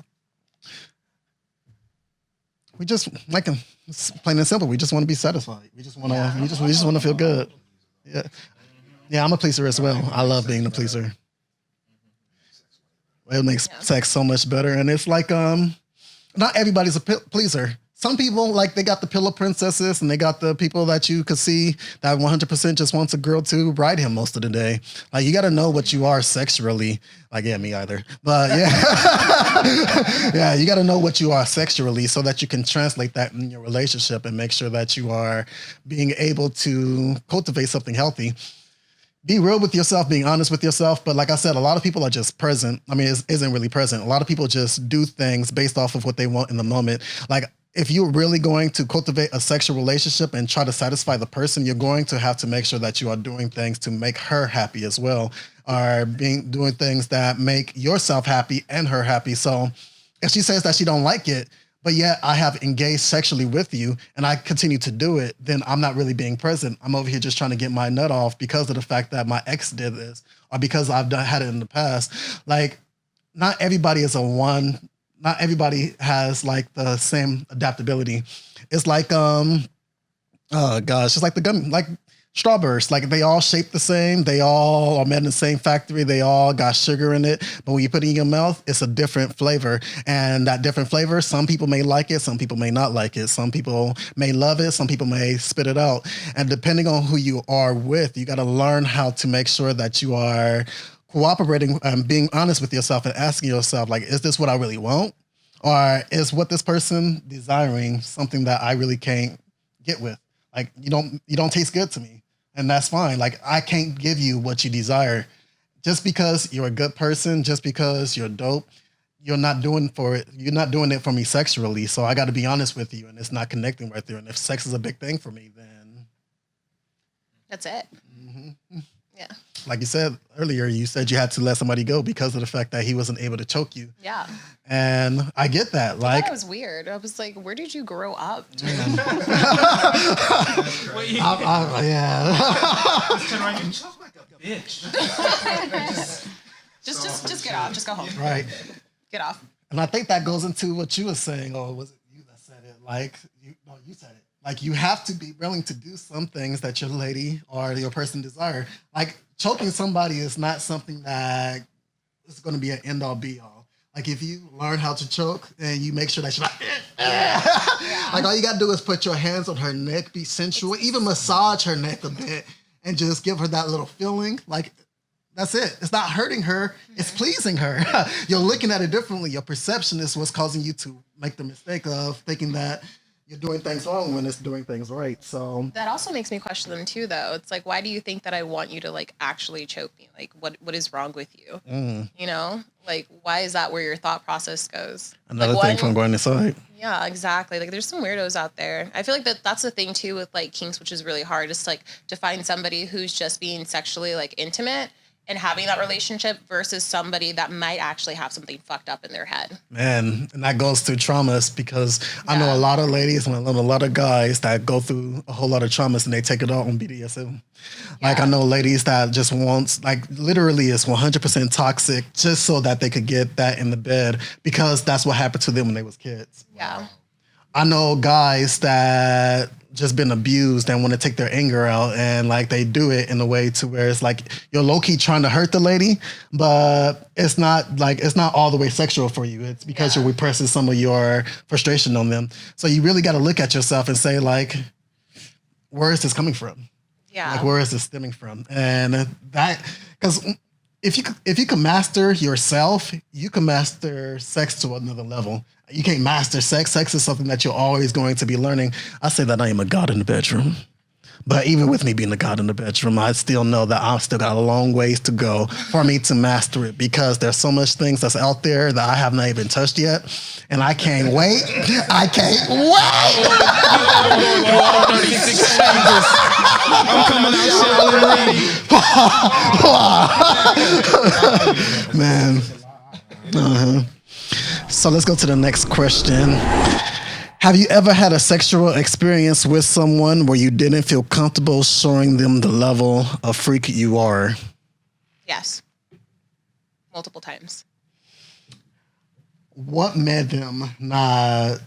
we just like it's plain and simple. We just want to be satisfied. We just want to. We just want to feel good. Yeah, yeah. I'm a pleaser as well. I love being a pleaser. It makes sex so much better, and it's like not everybody's a pleaser. Some people, like, they got the pillow princesses and they got the people that you could see that 100% just wants a girl to ride him most of the day. Like, you got to know what you are sexually. Like, yeah, me either. But yeah, yeah, you got to know what you are sexually so that you can translate that in your relationship and make sure that you are being able to cultivate something healthy. Be real with yourself, being honest with yourself. But like I said, a lot of people are just present. I mean, it isn't really present. A lot of people just do things based off of what they want in the moment. Like, if you're really going to cultivate a sexual relationship and try to satisfy the person, you're going to have to make sure that you are doing things to make her happy as well, or doing things that make yourself happy and her happy. So if she says that she don't like it, but yet I have engaged sexually with you and I continue to do it, then I'm not really being present. I'm over here just trying to get my nut off because of the fact that my ex did this or because I've had it in the past. Like, not everybody is not everybody has like the same adaptability. It's like, oh gosh, it's like the gum, like strawberries. Like they all shape the same. They all are made in the same factory. They all got sugar in it. But when you put it in your mouth, it's a different flavor. And that different flavor, some people may like it. Some people may not like it. Some people may love it. Some people may spit it out. And depending on who you are with, you got to learn how to make sure that you are cooperating and being honest with yourself and asking yourself, like, is this what I really want? Or is what this person desiring something that I really can't get with? Like, you don't taste good to me. And that's fine. Like, I can't give you what you desire. Just because you're a good person, just because you're dope, you're not doing it for me sexually. So I got to be honest with you, and it's not connecting right there. And if sex is a big thing for me, then that's it. Mm-hmm. Yeah. Like you said earlier, you said you had to let somebody go because of the fact that he wasn't able to choke you. Yeah. And I get that. Like, that was weird. I was like, where did you grow up? Yeah. You choke like a bitch. just get off. Just go home. Right. Get off. And I think that goes into what you were saying, or was it you that said it? Like, you said it. Like, you have to be willing to do some things that your lady or your person desire. Like, choking somebody is not something that is going to be an end-all, be-all. Like, if you learn how to choke and you make sure that she's like, like, all you got to do is put your hands on her neck, be sensual, even massage her neck a bit, and just give her that little feeling. Like, That's it. It's not hurting her. It's pleasing her. You're looking at it differently. Your perception is what's causing you to make the mistake of thinking that you're doing things wrong when it's doing things right. So That also makes me question them too, though. It's like, why do you think that I want you to like actually choke me? Like, what is wrong with you? You know, like, why is that where your thought process goes? another like, thing from going inside. Yeah, exactly. Like, there's some weirdos out there. I feel like that's the thing too with like kinks, which is really hard. Is like to find somebody who's just being sexually like intimate and having that relationship versus somebody that might actually have something fucked up in their head. Man, and that goes through traumas because I know a lot of ladies and I know a lot of guys that go through a whole lot of traumas and they take it out on BDSM. Like I know ladies that just wants, like literally is 100% toxic just so that they could get that in the bed because that's what happened to them when they was kids. Yeah. I know guys that just been abused and want to take their anger out and like they do it in a way to where it's like you're low-key trying to hurt the lady, but it's not all the way sexual for you. It's because you're repressing some of your frustration on them. So you really got to look at yourself and say like, where is this coming from? Yeah. Like, where is this stemming from? And that, because if you can master yourself, you can master sex to another level. You can't master sex. Sex is something that you're always going to be learning. I say that I am a god in the bedroom. But even with me being a god in the bedroom, I still know that I've still got a long ways to go for me to master it because there's so much things that's out there that I have not even touched yet. And I can't wait. I can't wait. I'm coming out Man. So let's go to the next question. Have you ever had a sexual experience with someone where you didn't feel comfortable showing them the level of freak you are? Yes. Multiple times. What made them not?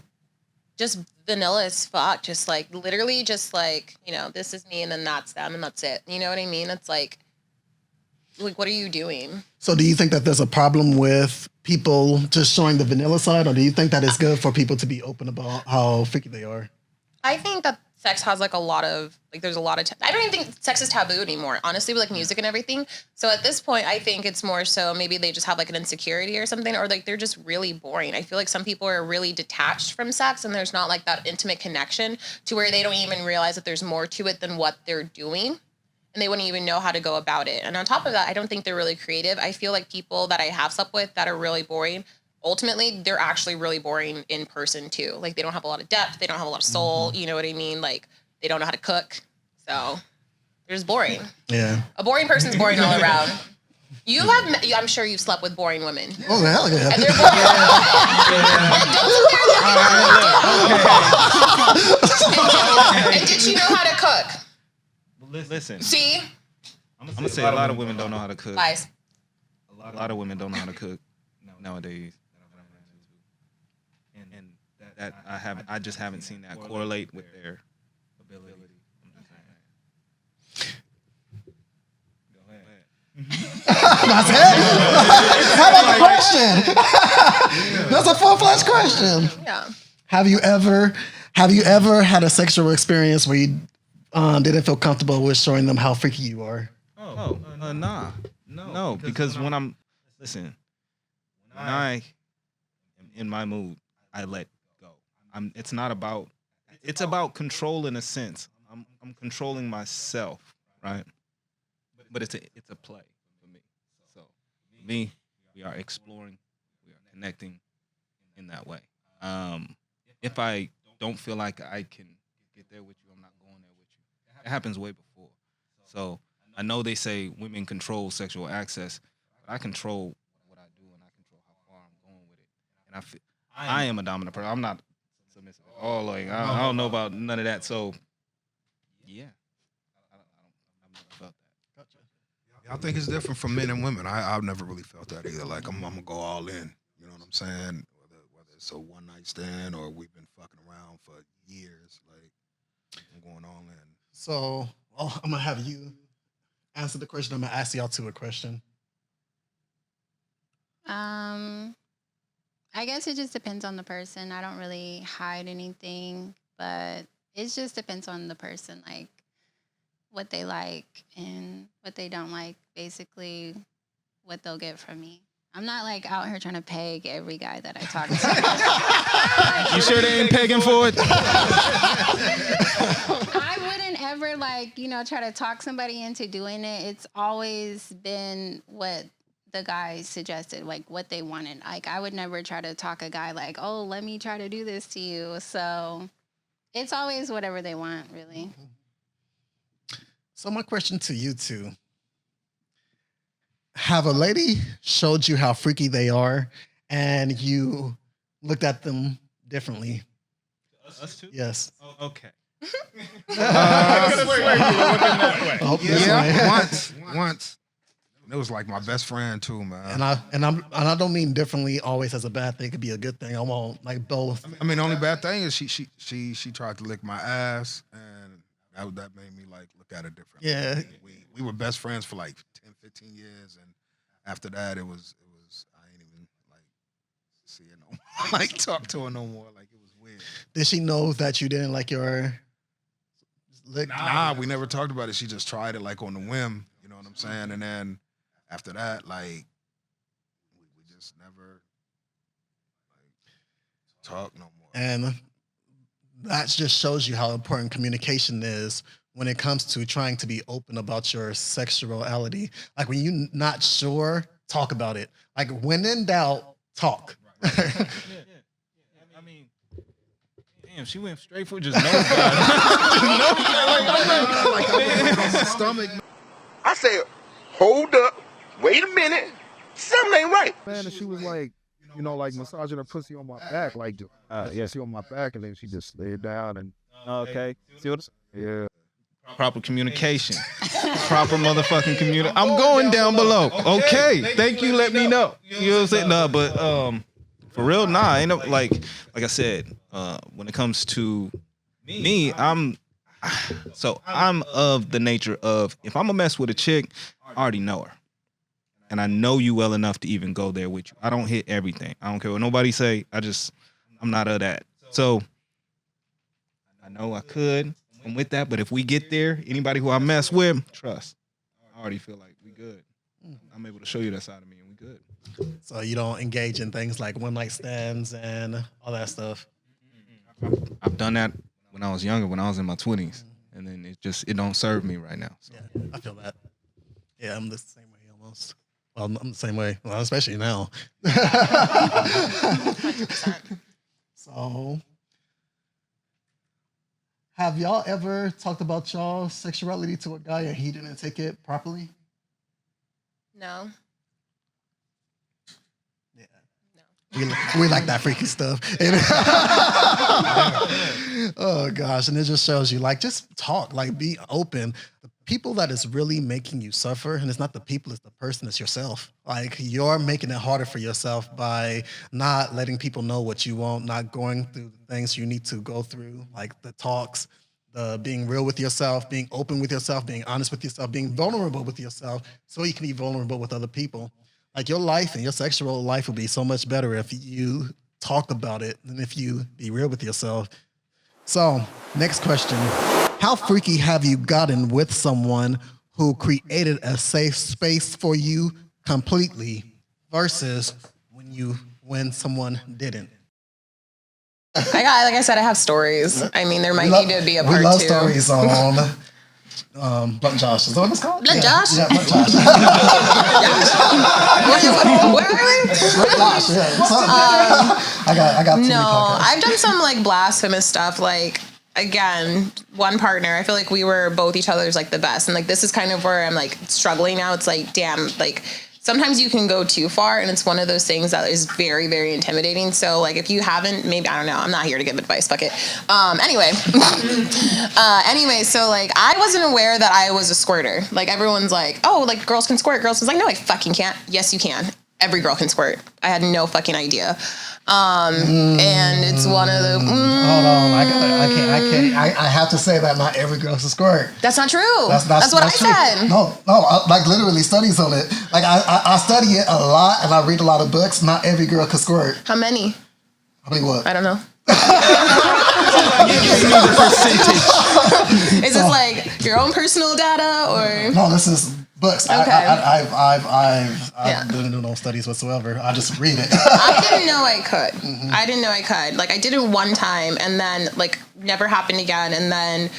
Just vanilla as fuck. Just like literally just like, you know, this is me and then that's them and that's it. You know what I mean? It's like what are you doing? So do you think that there's a problem with people just showing the vanilla side, or do you think that it's good for people to be open about how freaky they are? I think that sex has like a lot of like there's a lot of I don't even think sex is taboo anymore, honestly, with like music and everything. So at this point I think it's more so maybe they just have like an insecurity or something, or like they're just really boring. I feel like some people are really detached from sex and there's not like that intimate connection to where they don't even realize that there's more to it than what they're doing. And they wouldn't even know how to go about it. And on top of that, I don't think they're really creative. I feel like people that I have slept with that are really boring, ultimately, they're actually really boring in person too. Like they don't have a lot of depth. They don't have a lot of soul. You know what I mean? Like they don't know how to cook. So they're just boring. Yeah. A boring person's boring all around. I'm sure you've slept with boring women. Oh, hell yeah. And they're boring. And did she know how to cook? Listen, See? I'm gonna say a lot of women don't know how to cook. Lies. A lot of women don't know how to cook nowadays. And that I just haven't seen that correlate with their ability. I'm just saying. That's it? How about the question? That's a full-fledged question. Yeah. Have you ever had a sexual experience where you didn't feel comfortable with showing them how freaky you are? Nah. No, because when I'm when I am in my mood, I let go. It's about control in a sense. I'm controlling myself, right? But it's a play for me. So for me, we are exploring, we are connecting in that way. If I don't feel like I can get there with you, I'm not going there with you. It happens way before. So I know they say women control sexual access, but I control what I do and I control how far I'm going with it. And I am a dominant person. I'm not submissive at all. Like I don't know about none of that. So yeah, I've never felt that. I think it's different from men and women. I've never really felt that either. Like I'm gonna go all in. You know what I'm saying? Whether it's a one night stand or we've been fucking around for years. Like I'm going all in. So I'm gonna have you answer the question. I'm gonna ask y'all two a question. I guess it just depends on the person. I don't really hide anything, but it just depends on the person. Like what they like and what they don't like. Basically, what they'll get from me. I'm not like out here trying to peg every guy that I talk to. You sure they ain't pegging for it? I wouldn't ever try to talk somebody into doing it. It's always been what the guys suggested, like what they wanted. Like I would never try to talk a guy like, oh, let me try to do this to you. So it's always whatever they want, really. So my question to you two. Have a lady showed you how freaky they are and you looked at them differently? Us too? Yes. Oh, okay. Once. It was like my best friend too, man. And I don't mean differently always as a bad thing. It could be a good thing. I want like both. I mean, the only bad thing is she tried to lick my ass, and that made me like look at it differently. Yeah. We were best friends for like 10, 15 years, and after that, it was I ain't even like see her no more, like talk to her no more. Like it was weird. Did she know that you didn't like your lick? Nah, we never talked about it. She just tried it like on the whim. You know what I'm saying? And then after that, like we just never like talk no more. And that just shows you how important communication is when it comes to trying to be open about your sexuality. Like when you're not sure, talk about it. Like when in doubt, talk. I mean, damn, she went straight for just nose Stomach. I said, hold up, wait a minute, something ain't right. Man, and she was like, like massaging her pussy on my back, like, she on my back, and then she just laid down and. Okay. See what? Yeah. Proper communication. Proper motherfucking communication. I'm going down below. Okay. Thank you. Let me know. You know what I'm saying? No, but for real, nah. Ain't no like I said. When it comes to me, I'm of the nature of if I'm gonna mess with a chick, I already know her, and I know you well enough to even go there with you. I don't hit everything. I don't care what nobody say. I'm not of that. So I know I could. I'm with that, but if we get there, anybody who I mess with, trust. I already feel like we good. I'm able to show you that side of me, and we good. So you don't engage in things like one night stands and all that stuff. I've done that when I was younger, when I was in my 20s, and then it don't serve me right now. So. Yeah, I feel that. Yeah, I'm the same way almost. Well, I'm the same way, well, especially now. 100%. So, have y'all ever talked about y'all sexuality to a guy and he didn't take it properly? No. Yeah. We like that freaky stuff. Oh gosh, and it just shows you like just talk, like be open. The people that is really making you suffer, and it's not the people, it's the person, it's yourself. Like you're making it harder for yourself by not letting people know what you want, not going through the things you need to go through, like the talks, the being real with yourself, being open with yourself, being honest with yourself, being vulnerable with yourself, so you can be vulnerable with other people. Like your life and your sexual life will be so much better if you talk about it and if you be real with yourself. So, next question. How freaky have you gotten with someone who created a safe space for you completely versus when someone didn't? Like I said, I have stories. I mean, there might need to be a part We love two. stories on Blunt Josh. Is that what it's called? Blunt Josh? Yeah, Blunt Josh. Where are we? Blunt Josh, yeah. I got too many No, podcasts. I've done some like blasphemous stuff. Like again, one partner, I feel like we were both each other's like the best. And like this is kind of where I'm like struggling now. It's like, damn, like sometimes you can go too far, and it's one of those things that is very, very intimidating. So like if you haven't, maybe, I don't know, I'm not here to give advice, fuck it. Anyway. So like I wasn't aware that I was a squirter. Like everyone's like, oh, like girls can squirt. Girls was like, no, I fucking can't. Yes, you can. Every girl can squirt. I had no fucking idea. And it's one of the. Hold on, I can't. I have to say that not every girl's a squirt. That's not true. That's what I true. said. No, like literally studies on it. Like I study it a lot and I read a lot of books. Not every girl can squirt. How many? How many what? I don't know. Give me the percentage. Is this like your own personal data or? No, this is books. Okay. I've didn't do no studies whatsoever. I just read it. I didn't know I could. I didn't know I could. Like I did it one time and then like never happened again. And then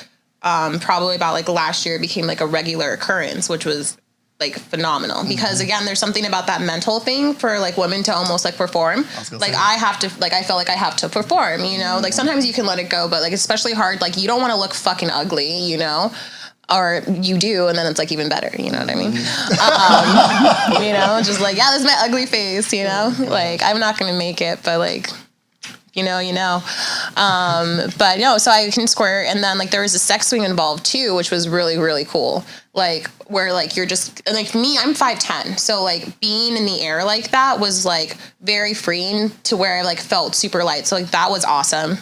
probably about like last year it became like a regular occurrence, which was like phenomenal because again, there's something about that mental thing for like women to almost like perform. Like I have to, like I feel like I have to perform, you know, like sometimes you can let it go, but like especially hard, like you don't want to look fucking ugly, you know, or you do, and then it's like even better, you know what I mean? You know, just like, yeah, this is my ugly face, you know, like I'm not gonna make it, but like, you know. But no, so I can square, and then like there was a sex swing involved too, which was really, really cool. Like where like you're just like me, I'm 5'10", so like being in the air like that was like very freeing to where I like felt super light. So like that was awesome.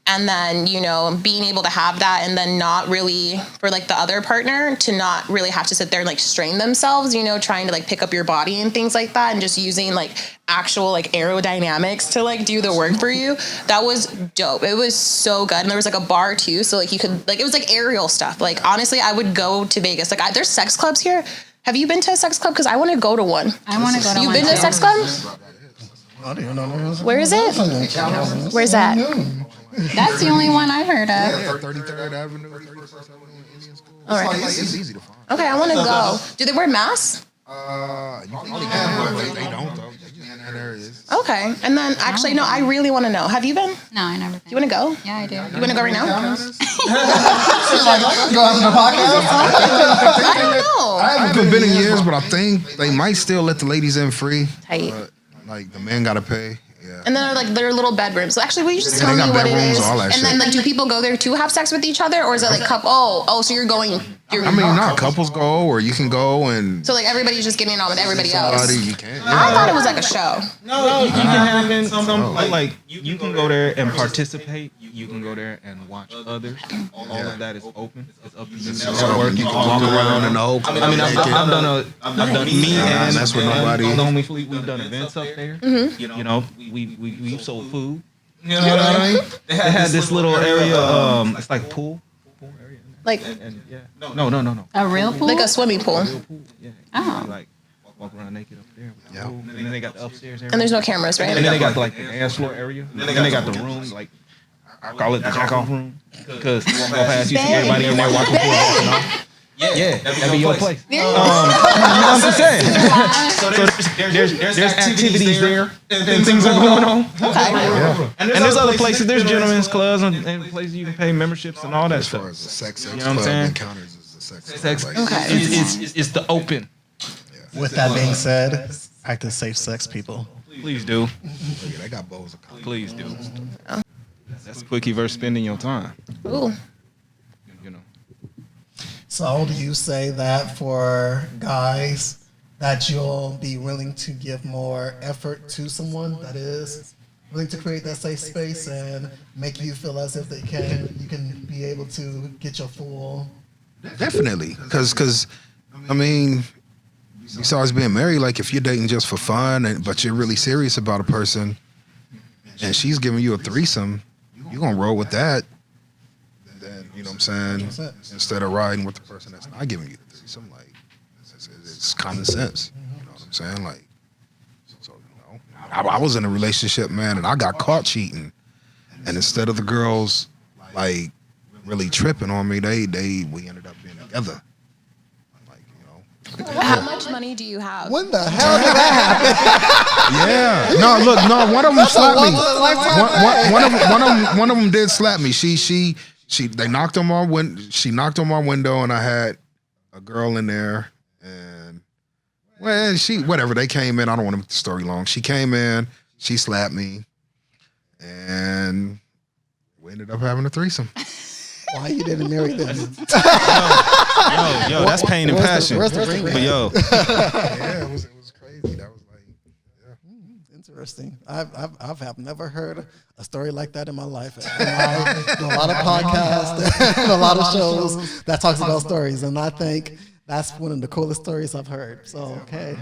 And then, you know, being able to have that and then not really for like the other partner to not really have to sit there and like strain themselves, you know, trying to like pick up your body and things like that and just using like actual like aerodynamics to like do the work for you. That was dope. It was so good. And there was like a bar too. So like you could like, it was like aerial stuff. Like honestly, I would go to Vegas. Like there's sex clubs here. Have you been to a sex club? Because I want to go to one. I want to go to one. You've been to a sex club? I didn't know there was. Where is it? Where's that? That's the only one I heard of. 33rd Avenue, 31st Avenue, Indian School. All right. It's easy to find. Okay, I want to go. Do they wear masks? You probably can, but they don't though. In that areas. Okay. And then actually, no, I really want to know. Have you been? No, I never been. You want to go? Yeah, I do. You want to go right now? Go on the podcast. I don't know. I haven't been in years, but I think they might still let the ladies in free. Tight. But like the men gotta pay. Yeah. And then like their little bedrooms. So actually, will you just Yeah, tell they me got what it bedrooms, is? all that And shit. then like, do people go there to have sex with each other, or is it like couple? Oh, so you're going. You're, I mean, not couples go, or you can go and so like everybody's just getting on with everybody somebody else. you can. I thought it was like a show. No, you can have in some like you can go there and participate. You can go there and watch others. All of that is open. It's up to you. You can walk around in the whole club. I mean, I've done me and that's with nobody. the homie fleet. We've done events up there. You know, we sold food. You know what I mean? They had this little area. It's like pool area. Like And yeah, no. A real pool? like a swimming pool. Yeah. Oh. You, like walk around naked up there. With the pool. And then they got the upstairs area. And there's no cameras, right? And then they got like the dance floor area. And then they got the room, like I call it the jack off room, because you walk past, you see everybody in there watching porn. You know? Yeah, that'd be your place. I'm just saying. So there's activities there, and things are going on. And there's other places. There's gentlemen's clubs and places you can pay memberships and all that As far stuff. as the sex You know what I'm club saying? encounters is the sex Sex. club. Okay. It's the open. With that being said, practice safe sex, people. Please do. Yeah, they got bowls of condoms. Please do. That's quickie versus spending your time. Ooh. You know. So, do you say that for guys that you'll be willing to give more effort to someone that is willing to create that safe space and make you feel as if you can be able to get your full? Definitely, because I mean, besides being married, like if you're dating just for fun, but you're really serious about a person, and she's giving you a threesome, you're gonna roll with that. Then you know what I'm saying. Instead of riding with the person that's not giving you the threesome, like it's common sense. You know what I'm saying? Like, so you know, I was in a relationship, man, and I got caught cheating, and instead of the girls like really tripping on me, we ended up being together. How much money do you have? When the hell did that happen? Yeah. No, look, no. One of them slapped me. once in a lifetime One of them did slap me. They knocked on my She knocked on my window, and I had a girl in there, and well, whatever. They came in. I don't want to make the story long. She came in. She slapped me, and we ended up having a threesome. Why you didn't marry them? Yo, that's pain and passion. Where's the ring? But yo, Yeah, it was crazy. That was like, yeah. Interesting. I've never heard a story like that in my life. I do a lot of podcasts and a lot of shows that talks about stories, and I think that's one of the coolest stories I've heard. So okay.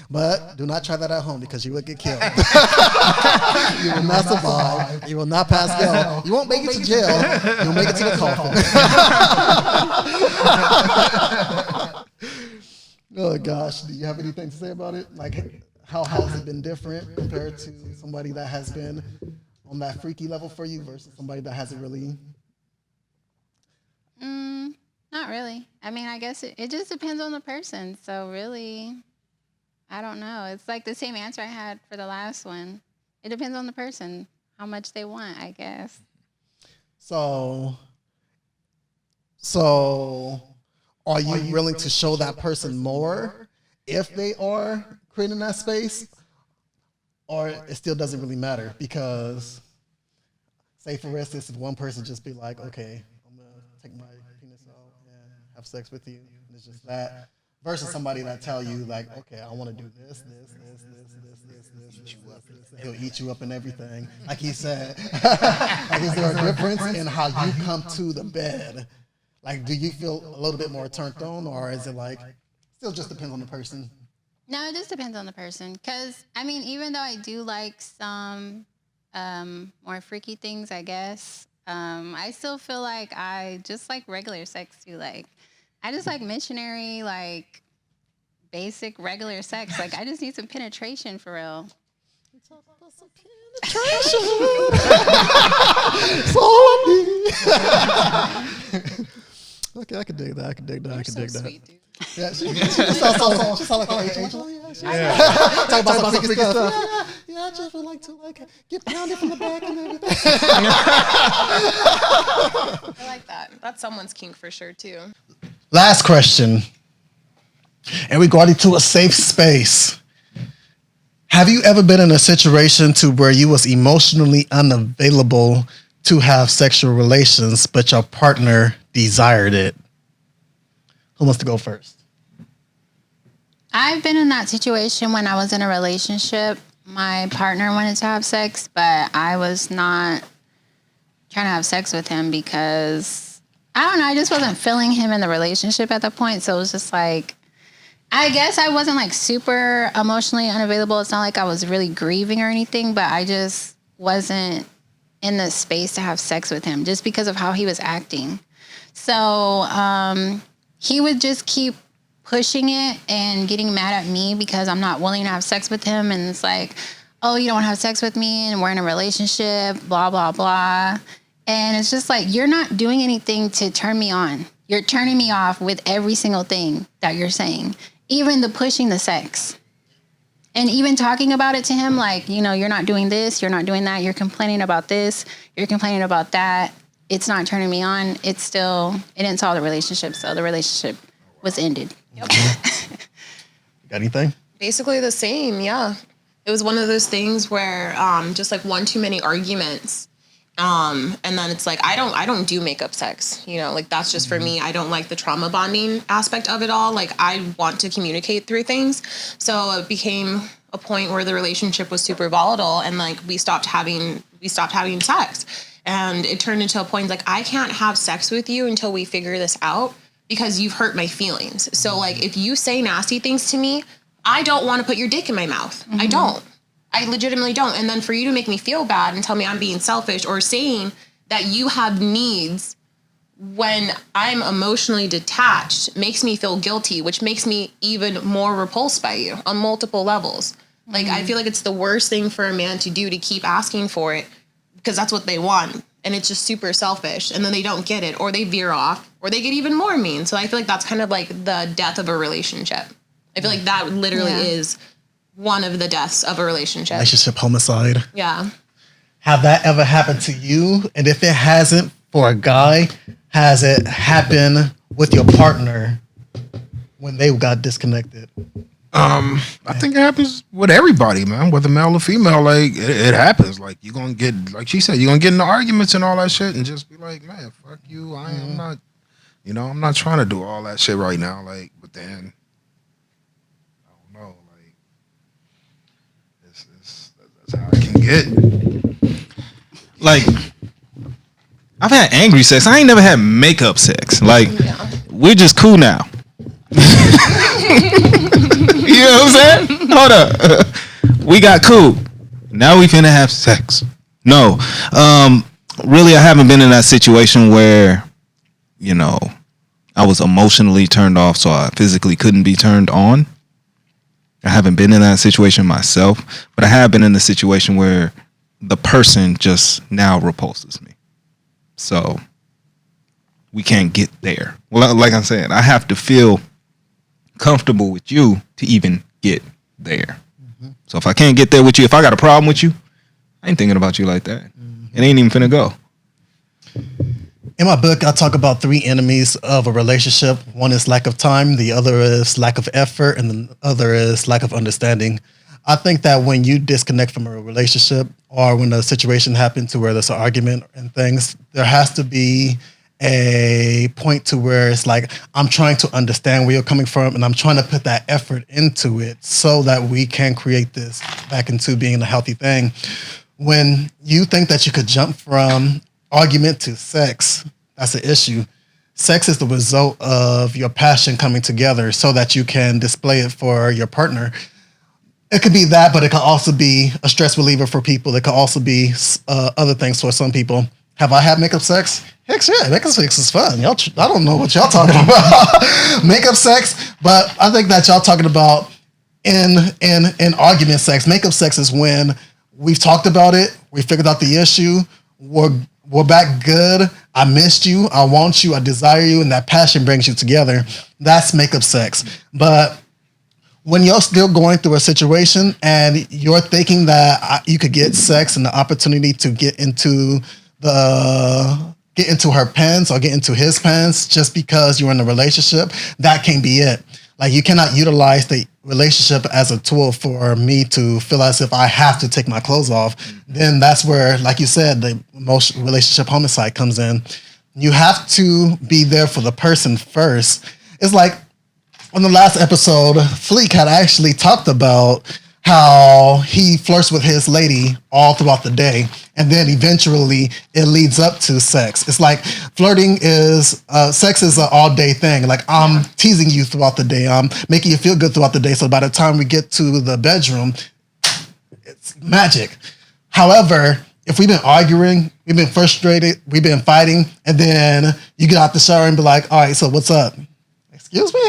But do not try that at home because you will get killed. You will not survive. You will not pass go. You won't make it to jail. You'll make it to the coffin. Oh gosh, do you have anything to say about it? Like, how has it been different compared to somebody that has been on that freaky level for you versus somebody that hasn't really? Not really. I mean, I guess it just depends on the person. So really, I don't know. It's like the same answer I had for the last one. It depends on the person, how much they want, I guess. So are you willing to show that person more if they are creating that space? Or it still doesn't really matter? Because, say for instance, if one person just be like, okay, I'm going to take my penis out and have sex with you, and it's just that, versus somebody that tell you like, okay, I want to do this. He'll eat you up and everything. Like he said, like, is there a difference in how you come to the bed? Like, do you feel a little bit more turned on, or is it like, still just depends on the person? No, it just depends on the person. Because, I mean, even though I do like some more freaky things, I guess, I still feel like I just like regular sex too. Like, I just like missionary, like, basic regular sex. Like, I just need some penetration for real. Penetration. That's all I need. Okay, I can dig that. I can dig that. I can dig that. Sweet, dude. Yeah, she sounds like an angel. Yeah. Talk about some freaky stuff. Yeah, I just would like to get pounded from the back and everything. I like that. That's someone's kink for sure too. Last question. In regarding to a safe space, have you ever been in a situation to where you was emotionally unavailable to have sexual relations, but your partner desired it? Who wants to go first? I've been in that situation when I was in a relationship. My partner wanted to have sex, but I was not trying to have sex with him because, I don't know, I just wasn't feeling him in the relationship at that point. So it was just like, I guess I wasn't like super emotionally unavailable. It's not like I was really grieving or anything, but I just wasn't in the space to have sex with him just because of how he was acting. So he would just keep pushing it and getting mad at me because I'm not willing to have sex with him. And it's like, oh, you don't want to have sex with me and we're in a relationship, blah, blah, blah. And it's just like, you're not doing anything to turn me on. You're turning me off with every single thing that you're saying, even the pushing the sex. And even talking about it to him, like, you know, you're not doing this, you're not doing that, you're complaining about this, you're complaining about that. It's not turning me on. It didn't solve the relationship. So the relationship was ended. Yep. Got anything? Basically the same, yeah. It was one of those things where just like one too many arguments. And then it's like, I don't do makeup sex, you know, like that's just for me. I don't like the trauma bonding aspect of it all. Like I want to communicate through things. So it became a point where the relationship was super volatile and like we stopped having sex. And it turned into a point like, I can't have sex with you until we figure this out because you've hurt my feelings. So like, if you say nasty things to me, I don't want to put your dick in my mouth. Mm-hmm. I don't. I legitimately don't. And then for you to make me feel bad and tell me I'm being selfish or saying that you have needs when I'm emotionally detached makes me feel guilty, which makes me even more repulsed by you on multiple levels. Mm-hmm. Like, I feel like it's the worst thing for a man to do to keep asking for it because that's what they want. And it's just super selfish. And then they don't get it or they veer off or they get even more mean. So I feel like that's kind of like the death of a relationship. I feel like that literally is one of the deaths of a relationship. Relationship homicide. Yeah. Have that ever happened to you? And if it hasn't for a guy, has it happened with your partner when they got disconnected? I think it happens with everybody, man, whether male or female. Like it happens. Like you're gonna get, like she said, you're gonna get into arguments and all that shit, and just be like, man, fuck you. I am not, you know, I'm not trying to do all that shit right now. Like, but then I don't know. Like, that's how it can get. Like, I've had angry sex. I ain't never had makeup sex. Like, we're just cool now. You know what I'm saying? Hold up. We got cool. Now we finna have sex. No. Really, I haven't been in that situation where, you know, I was emotionally turned off, so I physically couldn't be turned on. I haven't been in that situation myself, but I have been in the situation where the person just now repulses me. So we can't get there. Well, like I'm saying, I have to feel comfortable with you to even get there. So if I can't get there with you, if I got a problem with you, I ain't thinking about you like that. It ain't even finna go. In my book, I talk about 3 enemies of a relationship. One is lack of time, the other is lack of effort, and the other is lack of understanding. I think that when you disconnect from a relationship or when a situation happens to where there's an argument and things, there has to be a point to where it's like, I'm trying to understand where you're coming from and I'm trying to put that effort into it so that we can create this back into being a healthy thing. When you think that you could jump from argument to sex, that's an issue. Sex is the result of your passion coming together so that you can display it for your partner. It could be that, but it could also be a stress reliever for people. It could also be other things for some people. Have I had makeup sex? Heck yeah, makeup sex is fun. Y'all, I don't know what y'all talking about. Makeup sex, but I think that y'all talking about in argument sex. Makeup sex is when we've talked about it, we figured out the issue, we're back good. I missed you, I want you, I desire you, and that passion brings you together. That's makeup sex. But when you're still going through a situation and you're thinking that you could get sex and the opportunity to get into her pants or get into his pants just because you're in a relationship, that can't be it. Like, you cannot utilize the relationship as a tool for me to feel as if I have to take my clothes off. Then that's where, like you said, the most relationship homicide comes in. You have to be there for the person first. It's like on the last episode, Fleek had actually talked about how he flirts with his lady all throughout the day. And then eventually it leads up to sex. It's like flirting is, sex is an all day thing. Like, I'm teasing you throughout the day. I'm making you feel good throughout the day. So by the time we get to the bedroom, it's magic. However, if we've been arguing, we've been frustrated, we've been fighting, and then you get out the shower and be like, all right, so what's up? Excuse me?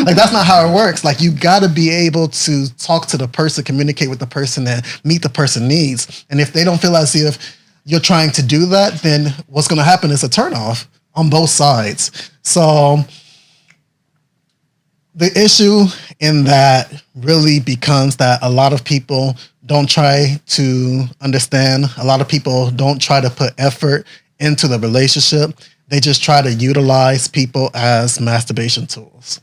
Like, that's not how it works. Like, you got to be able to talk to the person, communicate with the person, and meet the person needs. And if they don't feel as if you're trying to do that, then what's going to happen is a turnoff on both sides. So the issue in that really becomes that a lot of people don't try to understand. A lot of people don't try to put effort into the relationship. They just try to utilize people as masturbation tools.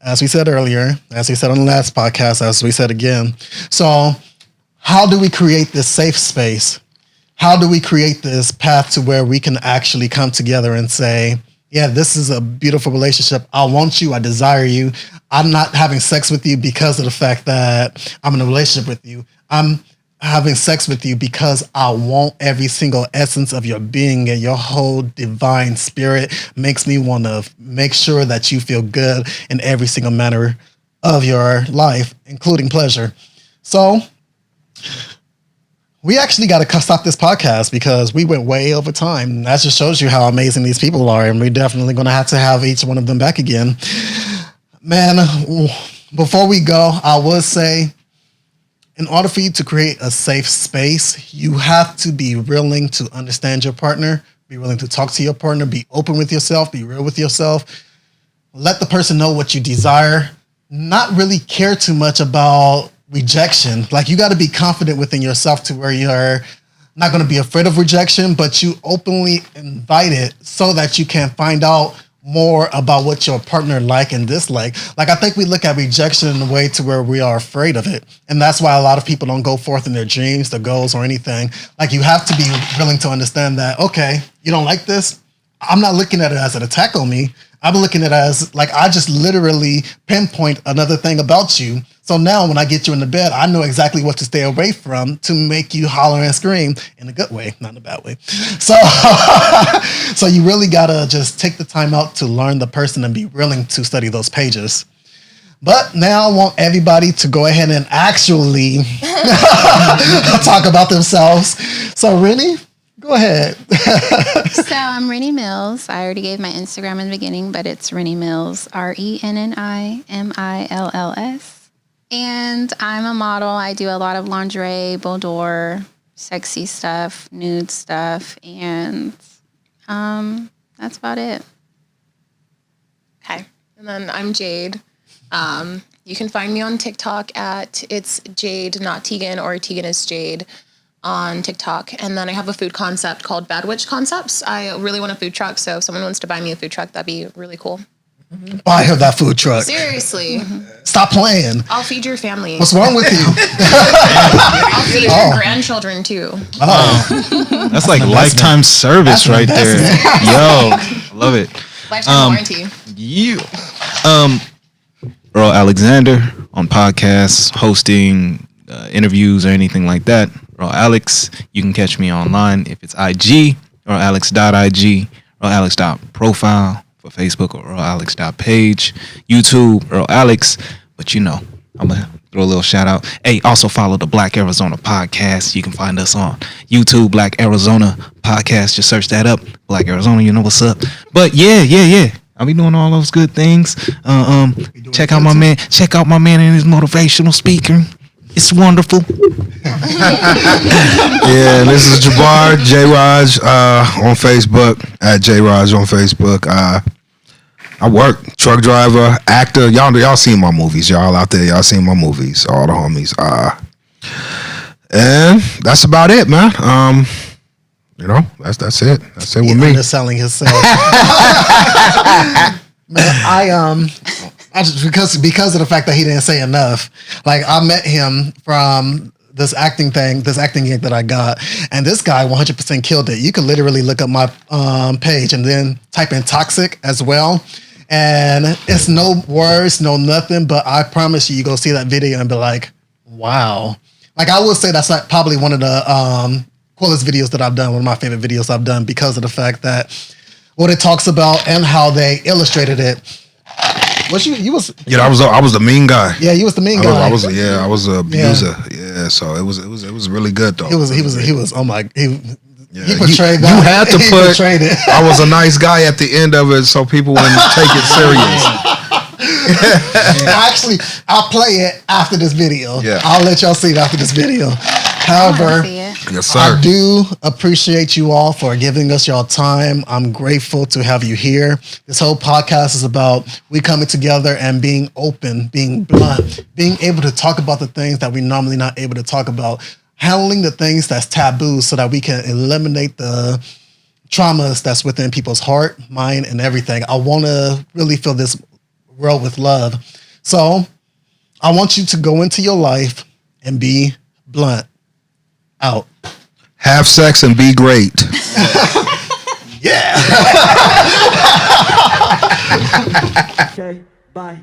As we said earlier, as we said on the last podcast, as we said again. So how do we create this safe space? How do we create this path to where we can actually come together and say, yeah, this is a beautiful relationship. I want you. I desire you. I'm not having sex with you because of the fact that I'm in a relationship with you. I'm having sex with you because I want every single essence of your being, and your whole divine spirit makes me want to make sure that you feel good in every single manner of your life, including pleasure. So we actually got to stop this podcast because we went way over time. That just shows you how amazing these people are, and we're definitely going to have each one of them back again. Man, before we go, I would say, in order for you to create a safe space, you have to be willing to understand your partner, be willing to talk to your partner, be open with yourself, be real with yourself. Let the person know what you desire. Not really care too much about rejection. Like, you got to be confident within yourself to where you're not going to be afraid of rejection, but you openly invite it so that you can find out more about what your partner like and dislike. Like, I think we look at rejection in a way to where we are afraid of it. And that's why a lot of people don't go forth in their dreams, their goals, or anything. Like, you have to be willing to understand that, okay, you don't like this? I'm not looking at it as an attack on me. I'm looking at it as, like, I just literally pinpoint another thing about you. So now when I get you in the bed, I know exactly what to stay away from to make you holler and scream in a good way, not in a bad way. So, so you really got to just take the time out to learn the person and be willing to study those pages. But now I want everybody to go ahead and actually talk about themselves. So, Rennie, go ahead. So I'm Rennie Mills. I already gave my Instagram in the beginning, but it's Rennie Mills, RENNIMILLS. And I'm a model. I do a lot of lingerie, boudoir, sexy stuff, nude stuff, and that's about it. Okay. And then I'm Jade. You can find me on TikTok at it's Jade, not Tegan, or Tegan is Jade on TikTok. And then I have a food concept called Bad Witch Concepts. I really want a food truck, so if someone wants to buy me a food truck, that'd be really cool. Buy her that food truck. Seriously. Stop playing. I'll feed your family. What's wrong with you? I'll feed your grandchildren too. Oh, That's like lifetime service right there. Yo, love it. Lifetime warranty. You, Earl Alexander on podcasts, hosting interviews or anything like that. Earl Alex. You can catch me online if it's IG, earlalex.ig, earlalex.profile for Facebook, or earlalex.page, YouTube, Earl Alex. But you know, I'm going to throw a little shout out. Hey, also follow the Black Arizona podcast. You can find us on YouTube, Black Arizona podcast. Just search that up. Black Arizona, you know what's up. But yeah. I'll be doing all those good things. Check out my man and his motivational speaker. It's wonderful. Yeah, this is Jabbar J Raj on Facebook at J Raj on Facebook. I work, truck driver, actor. Y'all seen my movies. Y'all out there, y'all seen my movies. All the homies. And that's about it, man. You know, that's it. That's it with me. Underselling himself. Man, I just because of the fact that he didn't say enough. Like, I met him from this acting gig that I got, and this guy 100% killed it. You could literally look up my page and then type in toxic as well, and it's no words, no nothing. But I promise you go see that video and be like, wow. Like, I would say that's like probably one of the coolest videos that I've done, one of my favorite videos I've done, because of the fact that what it talks about and how they illustrated it. You was Yeah, I was the mean guy. Yeah, you was the mean guy. I was the abuser. Yeah, so it was really good though. He was he portrayed that. You had to He put portrayed it. I was a nice guy at the end of it so people wouldn't take it serious. Actually, I'll play it after this video. Yeah. I'll let y'all see it after this video. However, Yes, sir. I do appreciate you all for giving us y'all time. I'm grateful to have you here. This whole podcast is about we coming together and being open, being blunt, being able to talk about the things that we normally not able to talk about, handling the things that's taboo so that we can eliminate the traumas that's within people's heart, mind, and everything. I want to really fill this world with love. So I want you to go into your life and be blunt. Out. Have sex and be great. Yeah. Okay, bye.